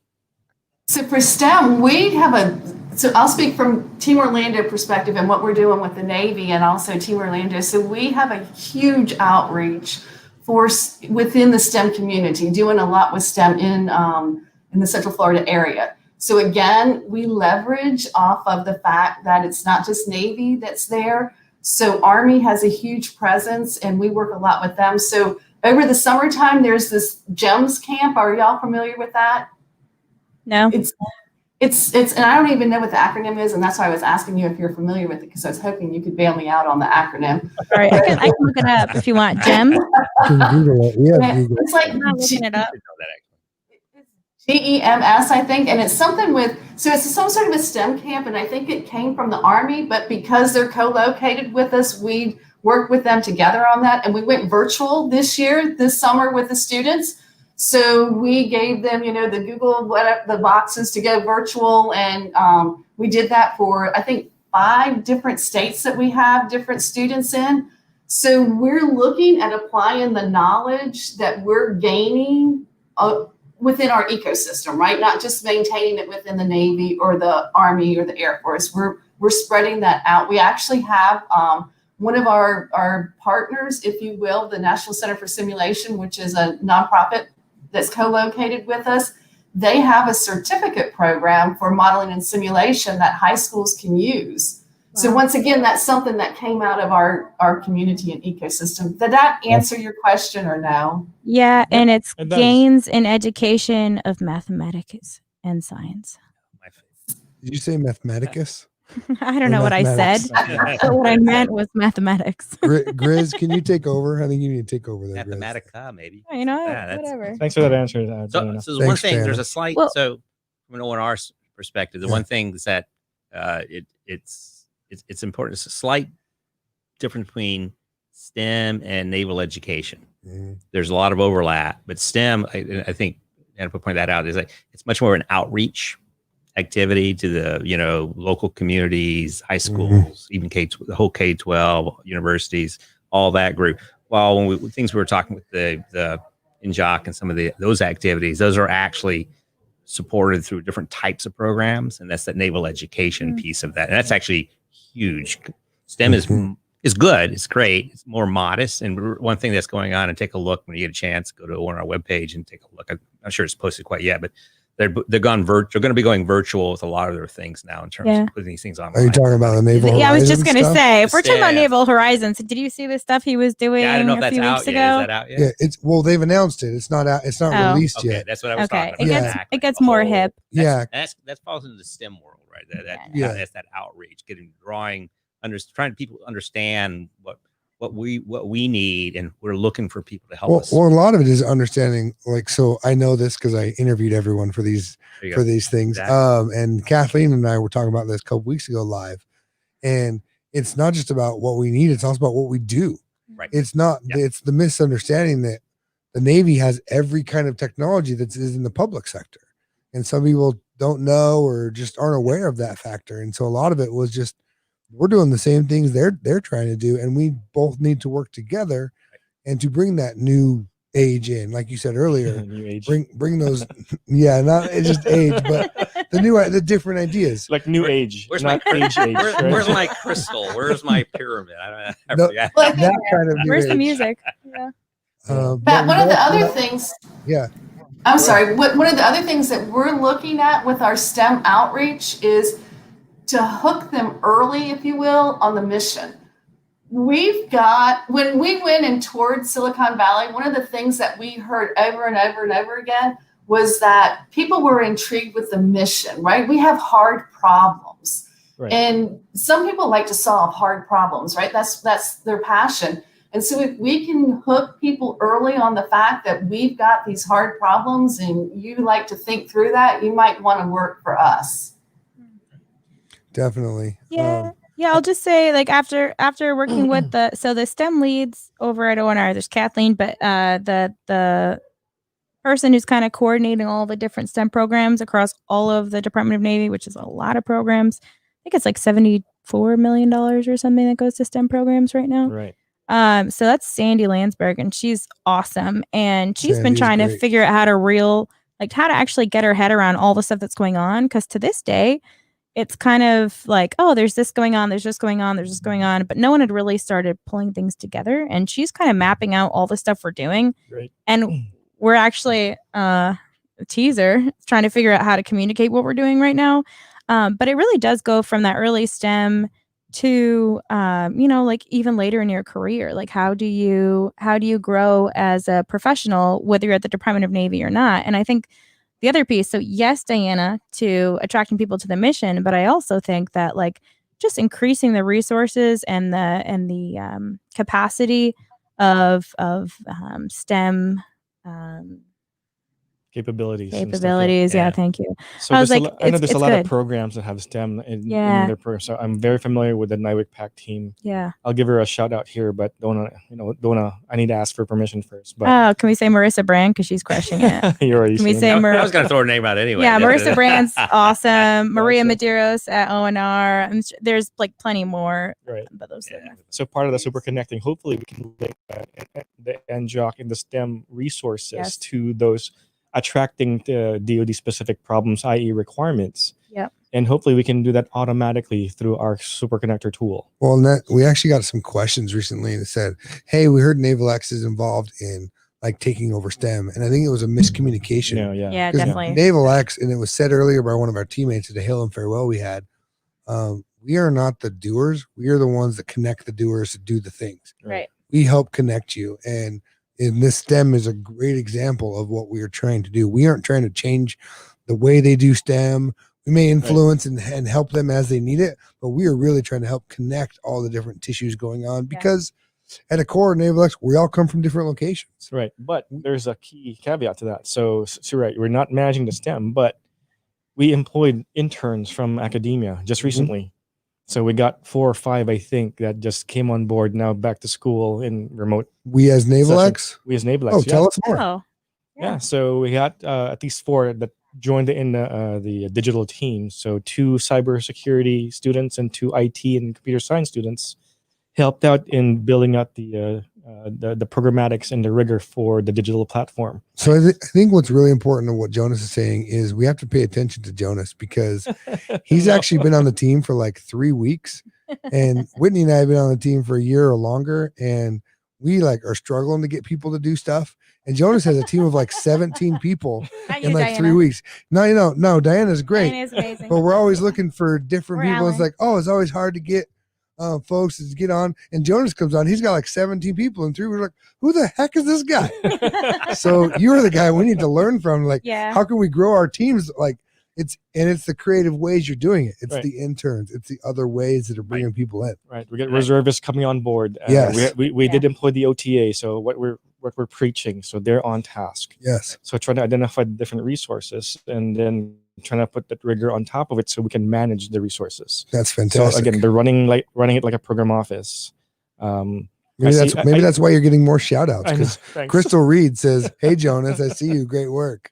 So for STEM, I'll speak from Team Orlando perspective and what we're doing with the Navy and also Team Orlando. So we have a huge outreach force within the STEM community, doing a lot with STEM in the Central Florida area. So again, we leverage off of the fact that it's not just Navy that's there. So Army has a huge presence and we work a lot with them. So over the summertime, there's this GEMS camp. Are y'all familiar with that? No. It's, and I don't even know what the acronym is. And that's why I was asking you if you're familiar with it, because I was hoping you could bail me out on the acronym. All right, I can look it up if you want. Gem. You can Google it. Yeah, Yeah, Google it. it's like I'm not looking it up. GEMS, I think, and it's something with, so it's some sort of a STEM camp, and I think it came from the Army, but because they're co-located with us, we worked with them together on that, and we went virtual this summer with the students. So we gave them, the Google, the boxes to go virtual, and we did that for, I think, 5 different states that we have different students in. So we're looking at applying the knowledge that we're gaining within our ecosystem, right? Not just maintaining it within the Navy or the Army or the Air Force. We're spreading that out. We actually have one of our partners, if you will, the National Center for Simulation, which is a nonprofit that's co-located with us. They have a certificate program for modeling and simulation that high schools can use. Wow. So once again, that's something that came out of our community and ecosystem. Did that answer your question or no? Yeah, and it's gains in education of mathematics and science. Did you say mathematicus? I don't know what I said, but what I meant was mathematics. Grizz, can you take over? I think you need to take over there. Mathematica, maybe. Whatever. Thanks for that answer. So there's one thing. There's a slight. So from an ONR perspective, the one thing is that it's important. It's a slight difference between STEM and naval education. Mm-hmm. There's a lot of overlap, but STEM, I think, and to point that out, is like it's much more an outreach activity to the local communities, high schools, even the whole K-12 universities, all that group. While when we were talking with the NJOC and some of those activities, those are actually supported through different types of programs, and that's that naval education piece of that. And that's actually huge. STEM is good. It's great. It's more modest. And one thing that's going on, and take a look when you get a chance, go to our webpage and take a look. I'm not sure it's posted quite yet, but they're going to be going virtual with a lot of their things now in terms of putting these things online. Are you talking about the Naval Horizons? Yeah, I was just going to say, if we're talking about Yeah. Naval Horizons, did you see the stuff he was doing I don't know if a that's few out weeks yet. ago? Is that out yet? Yeah, they've announced it. It's not out. It's not released Okay, yet. that's what I was Okay, talking about. it gets more hip. That falls into the STEM world, right? That's that outreach, trying people understand what we need, and we're looking for people to help us. Well, a lot of it is understanding. Like, so I know this because I interviewed everyone for these things. Exactly. And Kathleen and I were talking about this a couple weeks ago live, and it's not just about what we need; it's also about what we do. Right. It's not. Yeah. It's the misunderstanding that the Navy has every kind of technology that is in the public sector, and some people don't know or just aren't aware of that factor. And so a lot of it was just, we're doing the same things they're trying to do, and we both need to work together and to bring that new age in, like you said earlier. New age. Bring those, not just age, but the different ideas. Like new age. Where's not my age? Right? Where's my crystal? Where's my pyramid? I forgot. That kind of. Where's the music? Yeah. Matt, one of the other things. Yeah. I'm sorry. One of the other things that we're looking at with our STEM outreach is to hook them early, if you will, on the mission. When we went and toured Silicon Valley, one of the things that we heard over and over and over again was that people were intrigued with the mission, right? We have hard problems. Right. And some people like to solve hard problems, right? That's their passion. And so if we can hook people early on the fact that we've got these hard problems and you like to think through that, you might want to work for us. Definitely. Yeah. I'll just say, like, after working with the STEM leads over at ONR, there's Kathleen, but the person who's kind of coordinating all the different STEM programs across all of the Department of Navy, which is a lot of programs. I think it's like $74 million or something that goes to STEM programs right now. Right. So that's Sandy Landsberg, and she's awesome. And she's been trying to figure out how to actually get her head around all the stuff that's going on. Because to this day, it's kind of like, oh, there's this going on, there's this going on, there's this going on. But no one had really started pulling things together. And she's kind of mapping out all the stuff we're doing. Right. And we're actually, a teaser, trying to figure out how to communicate what we're doing right now. But it really does go from that early STEM to like even later in your career. Like how do you grow as a professional, whether you're at the Department of Navy or not? And I think the other piece, so yes, Diana, to attracting people to the mission, but I also think that like just increasing the resources and the capacity of STEM capabilities. Yeah, thank you. So I was like, I know there's a it's lot good. of programs that have STEM in Yeah. their program. So I'm very familiar with the NIWIC PAC team. Yeah. I'll give her a shout out here, but I need to ask for permission first. But Can we say Marissa Brand because she's crushing it? you're already Can we saying say that. I was going to throw her name out anyway. Yeah, Marissa Brand's awesome. Maria Gotcha. Medeiros at ONR. There's like plenty more. Right. But those are So part of the super connecting, hopefully we can link the NJOC and the STEM resources Yes. to those attracting the DoD specific problems, i.e. requirements. Yep. And hopefully we can do that automatically through our super connector tool. Well, we actually got some questions recently that said, hey, we heard NavalX is involved in like taking over STEM. And I think it was a miscommunication. Yeah, 'Cause definitely. NavalX, and it was said earlier by one of our teammates at a hail and farewell we had, we are not the doers. We are the ones that connect the doers to do the things. Right. We help connect you. And in this STEM is a great example of what we are trying to do. We aren't trying to change the way they do STEM. We may influence and help them as they need it, but we are really trying to help connect all the different tissues going on because at a core of NavalX, we all come from different locations. Right. But there's a key caveat to that. So right, we're not managing the STEM, but we employed interns from academia just recently. So we got 4 or 5, I think, that just came on board now back to school in remote. We as NavalX? We as NavalX. Oh, tell us more. Oh. Yeah. So we got at least 4 that joined in the digital team. So 2 cybersecurity students and 2 IT and computer science students helped out in building out the programmatics and the rigor for the digital platform. So I think what's really important to what Jonas is saying is we have to pay attention to Jonas because he's actually been on the team for like 3 weeks, and Whitney and I have been on the team for a year or longer, and we like are struggling to get people to do stuff. And Jonas has a team of like 17 people in like 3 weeks. No, Diana's great. Diana's amazing. But we're always looking for different We're people. Alan. It's like, it's always hard to get folks to get on. And Jonas comes on. He's got like 17 people and 3. We're like, who the heck is this guy? So you're the guy we need to learn from. Like, how can we grow our teams? Like, it's the creative ways you're doing it. It's the interns. It's the other ways that are bringing people in. Right. We get reservists coming on board. Yes. We did employ the OTA. So what we're preaching. So they're on task. Yes. So trying to identify the different resources and then trying to put that rigor on top of it so we can manage the resources. That's fantastic. So again, they're running it like a program office. Maybe that's why you're getting more shout outs, because Crystal Reed says, hey Jonas, I see you, great work.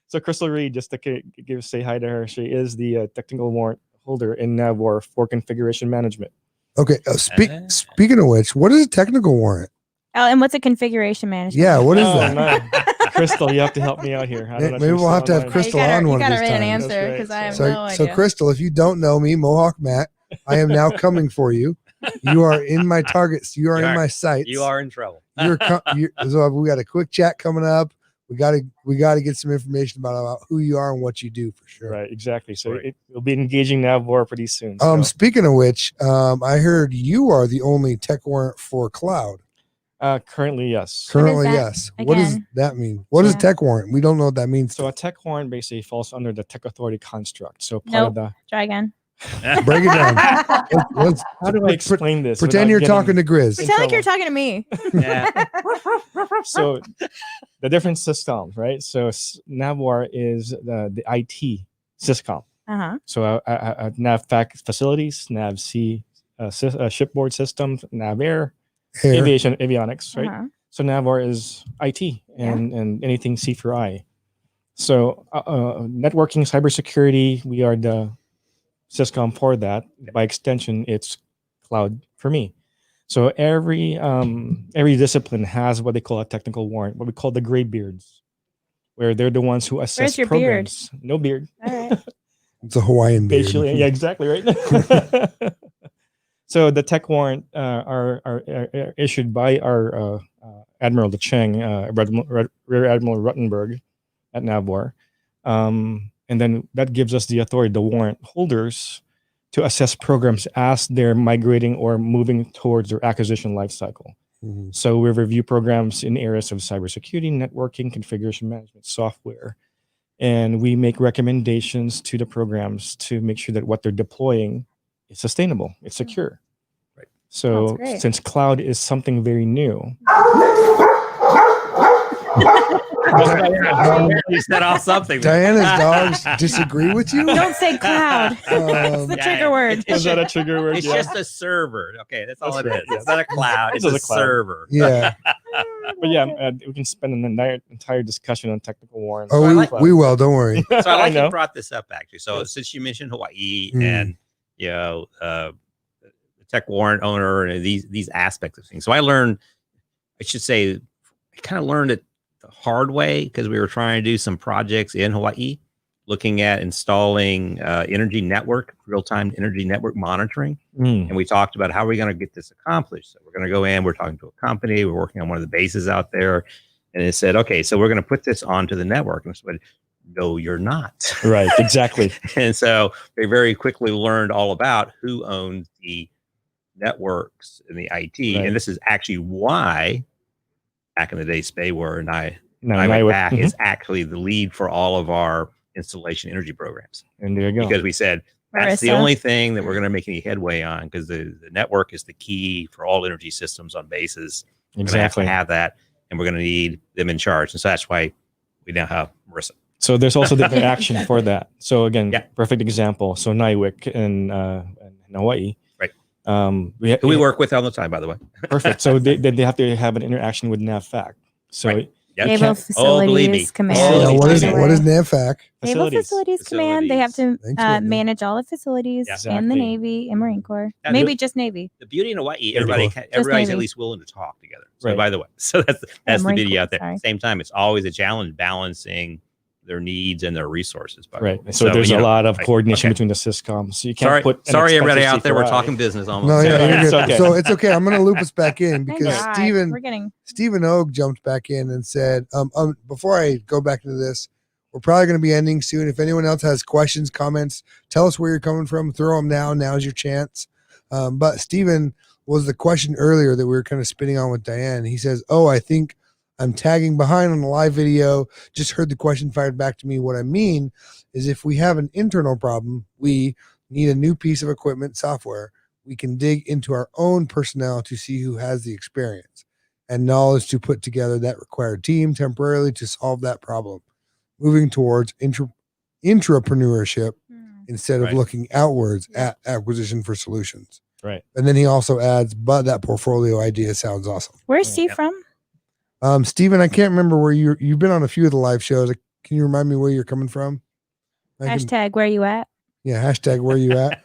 So Crystal Reed, just to say hi to her, she is the technical warrant holder in NAVWAR for configuration management. Okay, speaking of which, what is a technical warrant? Oh, and what's a configuration management? Yeah, what is that? Man. Crystal, you have to help me out here. Maybe we'll have to have Crystal on one of these times. You gotta read an answer because I have no idea. So Crystal, if you don't know me, Mohawk Matt, I am now coming for you. You are in my targets. You are in my sights. You are in trouble. So we got a quick chat coming up. We got to get some information about who you are and what you do for sure. Right, exactly. So we'll be engaging NAVWAR pretty soon. Speaking of which, I heard you are the only tech warrant for cloud. Currently, yes. Currently, yes. What does that mean? What is tech warrant? We don't know what that means. So a tech warrant basically falls under the tech authority construct. So part of the try again. Break it down. How do I explain this? Pretend you're talking to Grizz. Pretend like you're talking to me. Yeah. So the different systems, right? So NAVWAR is the IT syscom. So NAVFAC facilities, NAVC shipboard systems, NAVAir, avionics, right? So NAVWAR is IT and anything C for I. So networking, cybersecurity, we are the syscom for that. By extension, it's cloud for me. So every discipline has what they call a technical warrant, what we call the gray beards, where they're the ones who assess Where's your programs. Beard? No beard. All right. It's a Hawaiian beard. Facially, yeah, exactly right. So the tech warrant are issued by our Admiral DeCheng, Rear Admiral Ruttenberg, at NAVWAR. And then that gives us the authority, the warrant holders, to assess programs as they're migrating or moving towards their acquisition lifecycle. Mhm. So we review programs in areas of cybersecurity, networking, configuration management, software, and we make recommendations to the programs to make sure that what they're deploying is sustainable, it's secure. Right. So That's great. since cloud is something very new, You set off something. Diana's dogs disagree with you. Don't say cloud. Um, The trigger word. is that a trigger word? It's Yeah. just a server. Okay, that's all That's it right, is. yeah. It's not a cloud. It's It's a a cloud. server. yeah. But yeah, we can spend an entire discussion on technical warrants. Oh, I like- we will. Don't worry. So I like know. you brought this up actually. So Yes. since you mentioned Hawaii Mm. and the tech warrant owner and these aspects of things, so I kind of learned it the hard way because we were trying to do some projects in Hawaii, looking at installing energy network, real-time energy network monitoring. Mm. And we talked about how we're going to get this accomplished. So we're going to go in, we're talking to a company, we're working on one of the bases out there. And it said, okay, so we're going to put this onto the network. And I said, no, you're not. Right, exactly. And so we very quickly learned all about who owns the networks and the IT. Right. And this is actually why back in the day, Spayware and I Now back mhm. is actually the lead for all of our installation energy programs. And there you go. Because we said, that's the Marissa. only thing that we're going to make any headway on because the network is the key for all energy systems on bases. We're going to Exactly. have that, and we're going to need them in charge. And so that's why we now have Marissa. So there's also different action for that. So again, Yeah. perfect example. So NIWIC in Hawaii. Right. We Who we work with all the time, by the way. perfect. So they have to have an interaction with NAVFAC. So Right. Yeah. Naval Oh, believe me. Facilities Command. Oh, Yeah, what is by the what is way. NAVFAC? Naval Facilities Command. They have to Thanks, Whitney. manage all the facilities Yeah. in the Exactly. Navy and Marine Corps. And Maybe just Navy. The beauty in Hawaii, Maybe both. everybody's at Navy. least willing to talk together. So Right. by the way, so that's the Marine beauty Corps, out there. sorry. Same time, it's always a challenge balancing their needs and their resources. By the way. right. So there's a lot of right. coordination Okay. between the syscoms. So you can't Sorry, put an sorry, everybody expensive out there. We're C4I. talking business almost. No, yeah, you're It's good. okay. So it's okay. I'm going to loop us back in Thank because God. Stephen We're getting Stephen Oak jumped back in and said, before I go back into this, we're probably going to be ending soon. If anyone else has questions, comments, tell us where you're coming from. Throw them now. Now's your chance. But Stephen was the question earlier that we were kind of spinning on with Diane. He says, oh, I think I'm tagging behind on the live video. Just heard the question fired back to me. What I mean is if we have an internal problem, we need a new piece of equipment, software, we can dig into our own personnel to see who has the experience and knowledge to put together that required team temporarily to solve that problem, moving towards intrapreneurship instead of Right. looking outwards at acquisition for solutions. Right. And then he also adds, but that portfolio idea sounds awesome. Where's Yeah. Steve from? Steven, I can't remember where you've been on a few of the live shows. Can you remind me where you're coming from? Hashtag where you at? Yeah, hashtag where you at?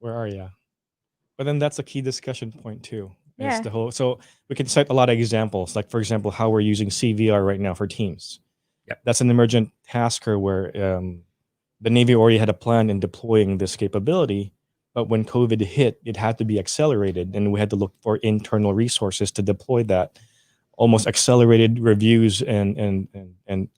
Where are you? But then that's a key discussion point too. is Yeah. the whole, so we can cite a lot of examples, like for example, how we're using CVR right now for teams. Yep. That's an emergent tasker where the Navy already had a plan in deploying this capability, but when COVID hit, it had to be accelerated, and we had to look for internal resources to deploy that. Almost accelerated reviews and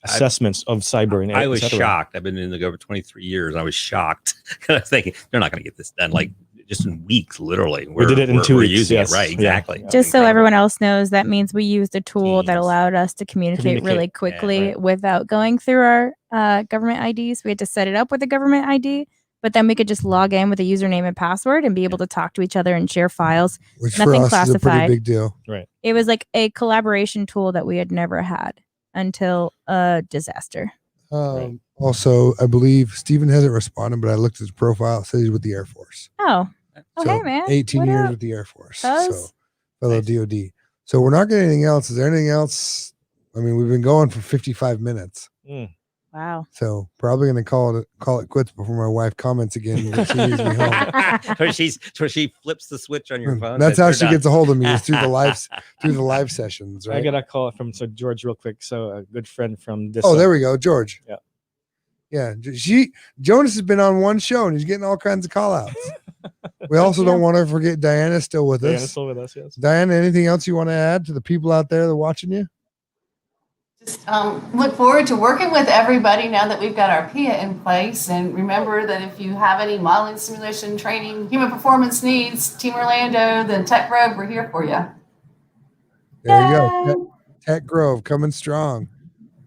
assessments of cyber and I was et cetera. shocked. I've been in the government 23 years. I was shocked. I was thinking they're not going to get this done like just in weeks, literally. We did it in 2 we're weeks. using Yes. it right. Yeah. Exactly. Yeah. Just so Incredible. everyone else knows, that means we used a tool that Teams. allowed us to communicate really Communicate. quickly right. without going through our government IDs. We had to set it up with a government ID, but then we could just log in with a username and password and be able to talk to each other and share files. Which for Nothing us is a pretty classified. big deal. It was like a collaboration tool that we had never had until a disaster. Right. Also, I believe Stephen hasn't responded, but I looked at his profile. It says he's with the Air Force. Oh, So hey man. 18 What years up? with the Air Force. Cuz? So fellow Nice. DOD. So we're not getting anything else. Is there anything else? I mean, we've been going for 55 minutes. Wow. So probably going to call it quits before my wife comments again when she leaves me home. where she flips the switch on your phone. That's says, how "You're she done." gets a hold of me is through the live sessions, I right? got a call from George real quick. So a good friend from this. Oh, there we go, George. Yeah. Yeah, Jonas has been on one show and he's getting all kinds of call outs. We also don't want to forget Diana's still with Diana's us. still with us, yes. Diana, anything else you want to add to the people out there that are watching you? Just look forward to working with everybody now that we've got our PIA in place. And remember that if you have any modeling, simulation, training, human performance needs, Team Orlando, then Tech Grove, we're here for you. There you go. Tech Grove coming strong.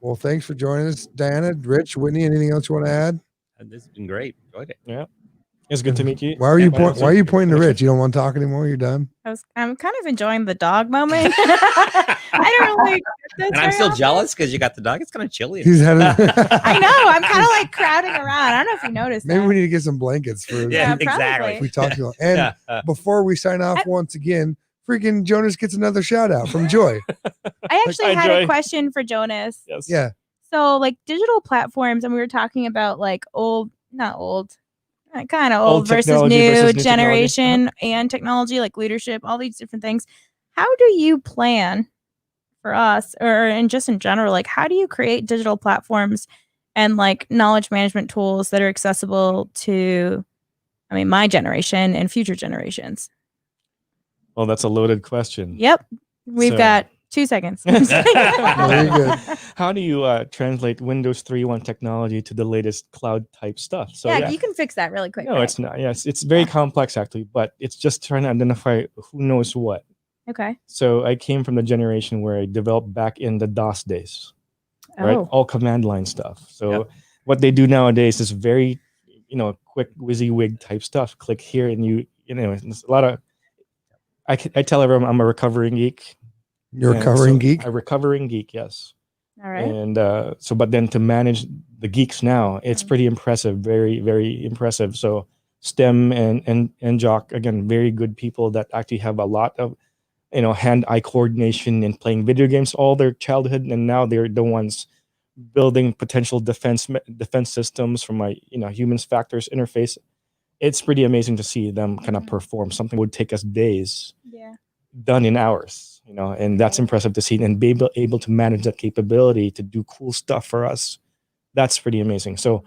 Well, thanks for joining us, Diana, Rich, Whitney. Anything else you want to add? This has been great. Enjoyed it. Yeah. It's good to meet you. Why are you pointing to Rich? You don't want to talk anymore? You're done? I'm kind of enjoying the dog moment. I don't really get this And I'm very still often. jealous because you got the dog. It's kind of chilly. He's had I know. I'm kind of like crowding around. I don't know if you noticed. Maybe that. we need to get some blankets for Yeah, Yeah, exactly. if we talk to him. And before we sign off once again, freaking Jonas gets another shout out from Joy. I actually Hi, had Joy. a question for Jonas. Yes. Yeah. So, like digital platforms, and we were talking about like kind of old Old versus technology new versus new technology. generation and technology, like leadership, all these different things. How do you plan for us, and just in general, like how do you create digital platforms and like knowledge management tools that are accessible to, I mean, my generation and future generations? Well, that's a loaded question. Yep, we've So- got 2 seconds. No, you're good. How do you translate Windows 3.1 technology to the latest cloud type stuff? So yeah, you can fix that really quick. no, right? it's not. Yes, it's very complex actually, but it's just trying to identify who knows what. Okay. So I came from the generation where I developed back in the DOS days, right? Oh. All command line stuff. So Yep. what they do nowadays is very, quick WYSIWYG type stuff. Click here and it's a lot of. I tell everyone I'm a recovering geek. You're a And covering so- geek. A recovering geek, yes. All right. And but then to manage the geeks now, it's pretty impressive, very, very impressive. So STEM and Jock, again, very good people that actually have a lot of, hand-eye coordination and playing video games all their childhood, and now they're the ones building potential defense systems from my humans factors interface. It's pretty amazing to see them kind of perform something would take us days, Yeah. done in hours, and that's impressive to see, and be able to manage that capability to do cool stuff for us. That's pretty amazing. So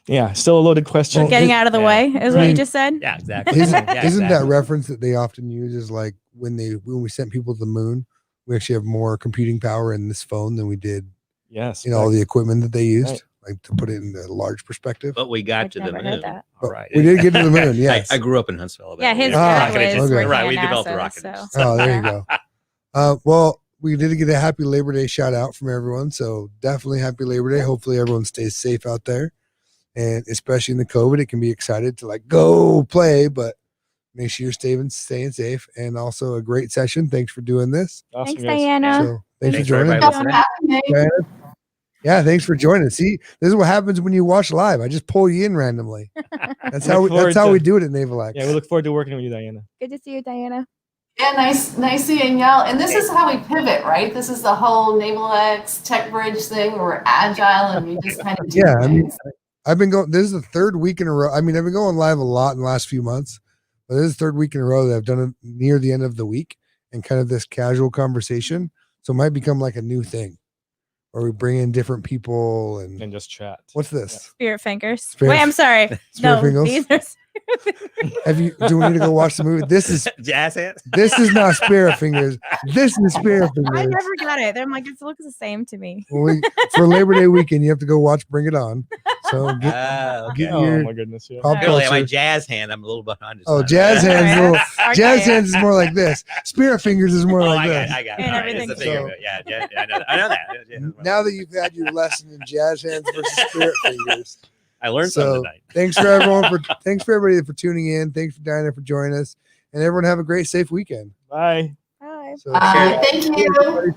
yeah, still a loaded question. Well, Getting out of the yeah. way is what Right. you just said. Yeah, exactly. Isn't Yeah, that exactly. reference that they often use is like when we sent people to the moon, we actually have more computing power in this phone than we did, Yes. all the equipment that they used, Right. like to put it in a large perspective. But we got I've to the never heard moon. that. All right. We did get to the moon, yes. I grew up in Huntsville. Yeah, his dad rocket was engines. working Right, at we developed a NASA, rocket so- engine. Oh, there you go. Well, we did get a happy Labor Day shout out from everyone. So definitely happy Labor Day. Hopefully everyone stays safe out there. And especially in the COVID, it can be excited to like go play, but make sure you're staying safe. And also a great session. Thanks for doing this. Awesome, Thanks, guys. Diana. So thanks Thanks for for joining everybody us. listening. Diana. Yeah, thanks for joining us. See, this is what happens when you watch live. I just pull you in randomly. That's how Look forward we to- do it at NavalX. Yeah, we look forward to working with you, Diana. Good to see you, Diana. Yeah, nice seeing y'all. And this is how we pivot, right? This is the whole NavalX Tech Bridge thing where we're agile and we just kind of do Yeah, I mean, things. I've been going. This is the third week in a row. I mean, I've been going live a lot in the last few months, but this is the third week in a row that I've done it near the end of the week and kind of this casual conversation. So it might become like a new thing, where we bring in different people and And just chat. what's this? Spirit fingers. Spirit- Wait, I'm sorry. Spirit No, fingers? these are Do we need to go watch the movie? This is Jazz hands. not Spirit Fingers. This is Spirit I Fingers. never got it. They're like, it looks the same to me. For Labor Day weekend, you have to go watch Bring It On. So get Okay. Get Oh your my goodness. Yeah. pop Really, my culture. jazz hand, I'm a little behind. Oh, jazz hands. Sorry, Little, I'm jazz sorry. hands is more like this. Spirit Fingers is more Oh, like I this. got it. And All right, everything. it's a figure of it. Yeah, I know that. Yeah. Now that you've had your lesson in jazz hands versus spirit fingers, I learned So- something tonight. thanks for everybody for tuning in. Thanks for Diana for joining us, and everyone have a great safe weekend. Bye. Bye. So, Thank you. everybody,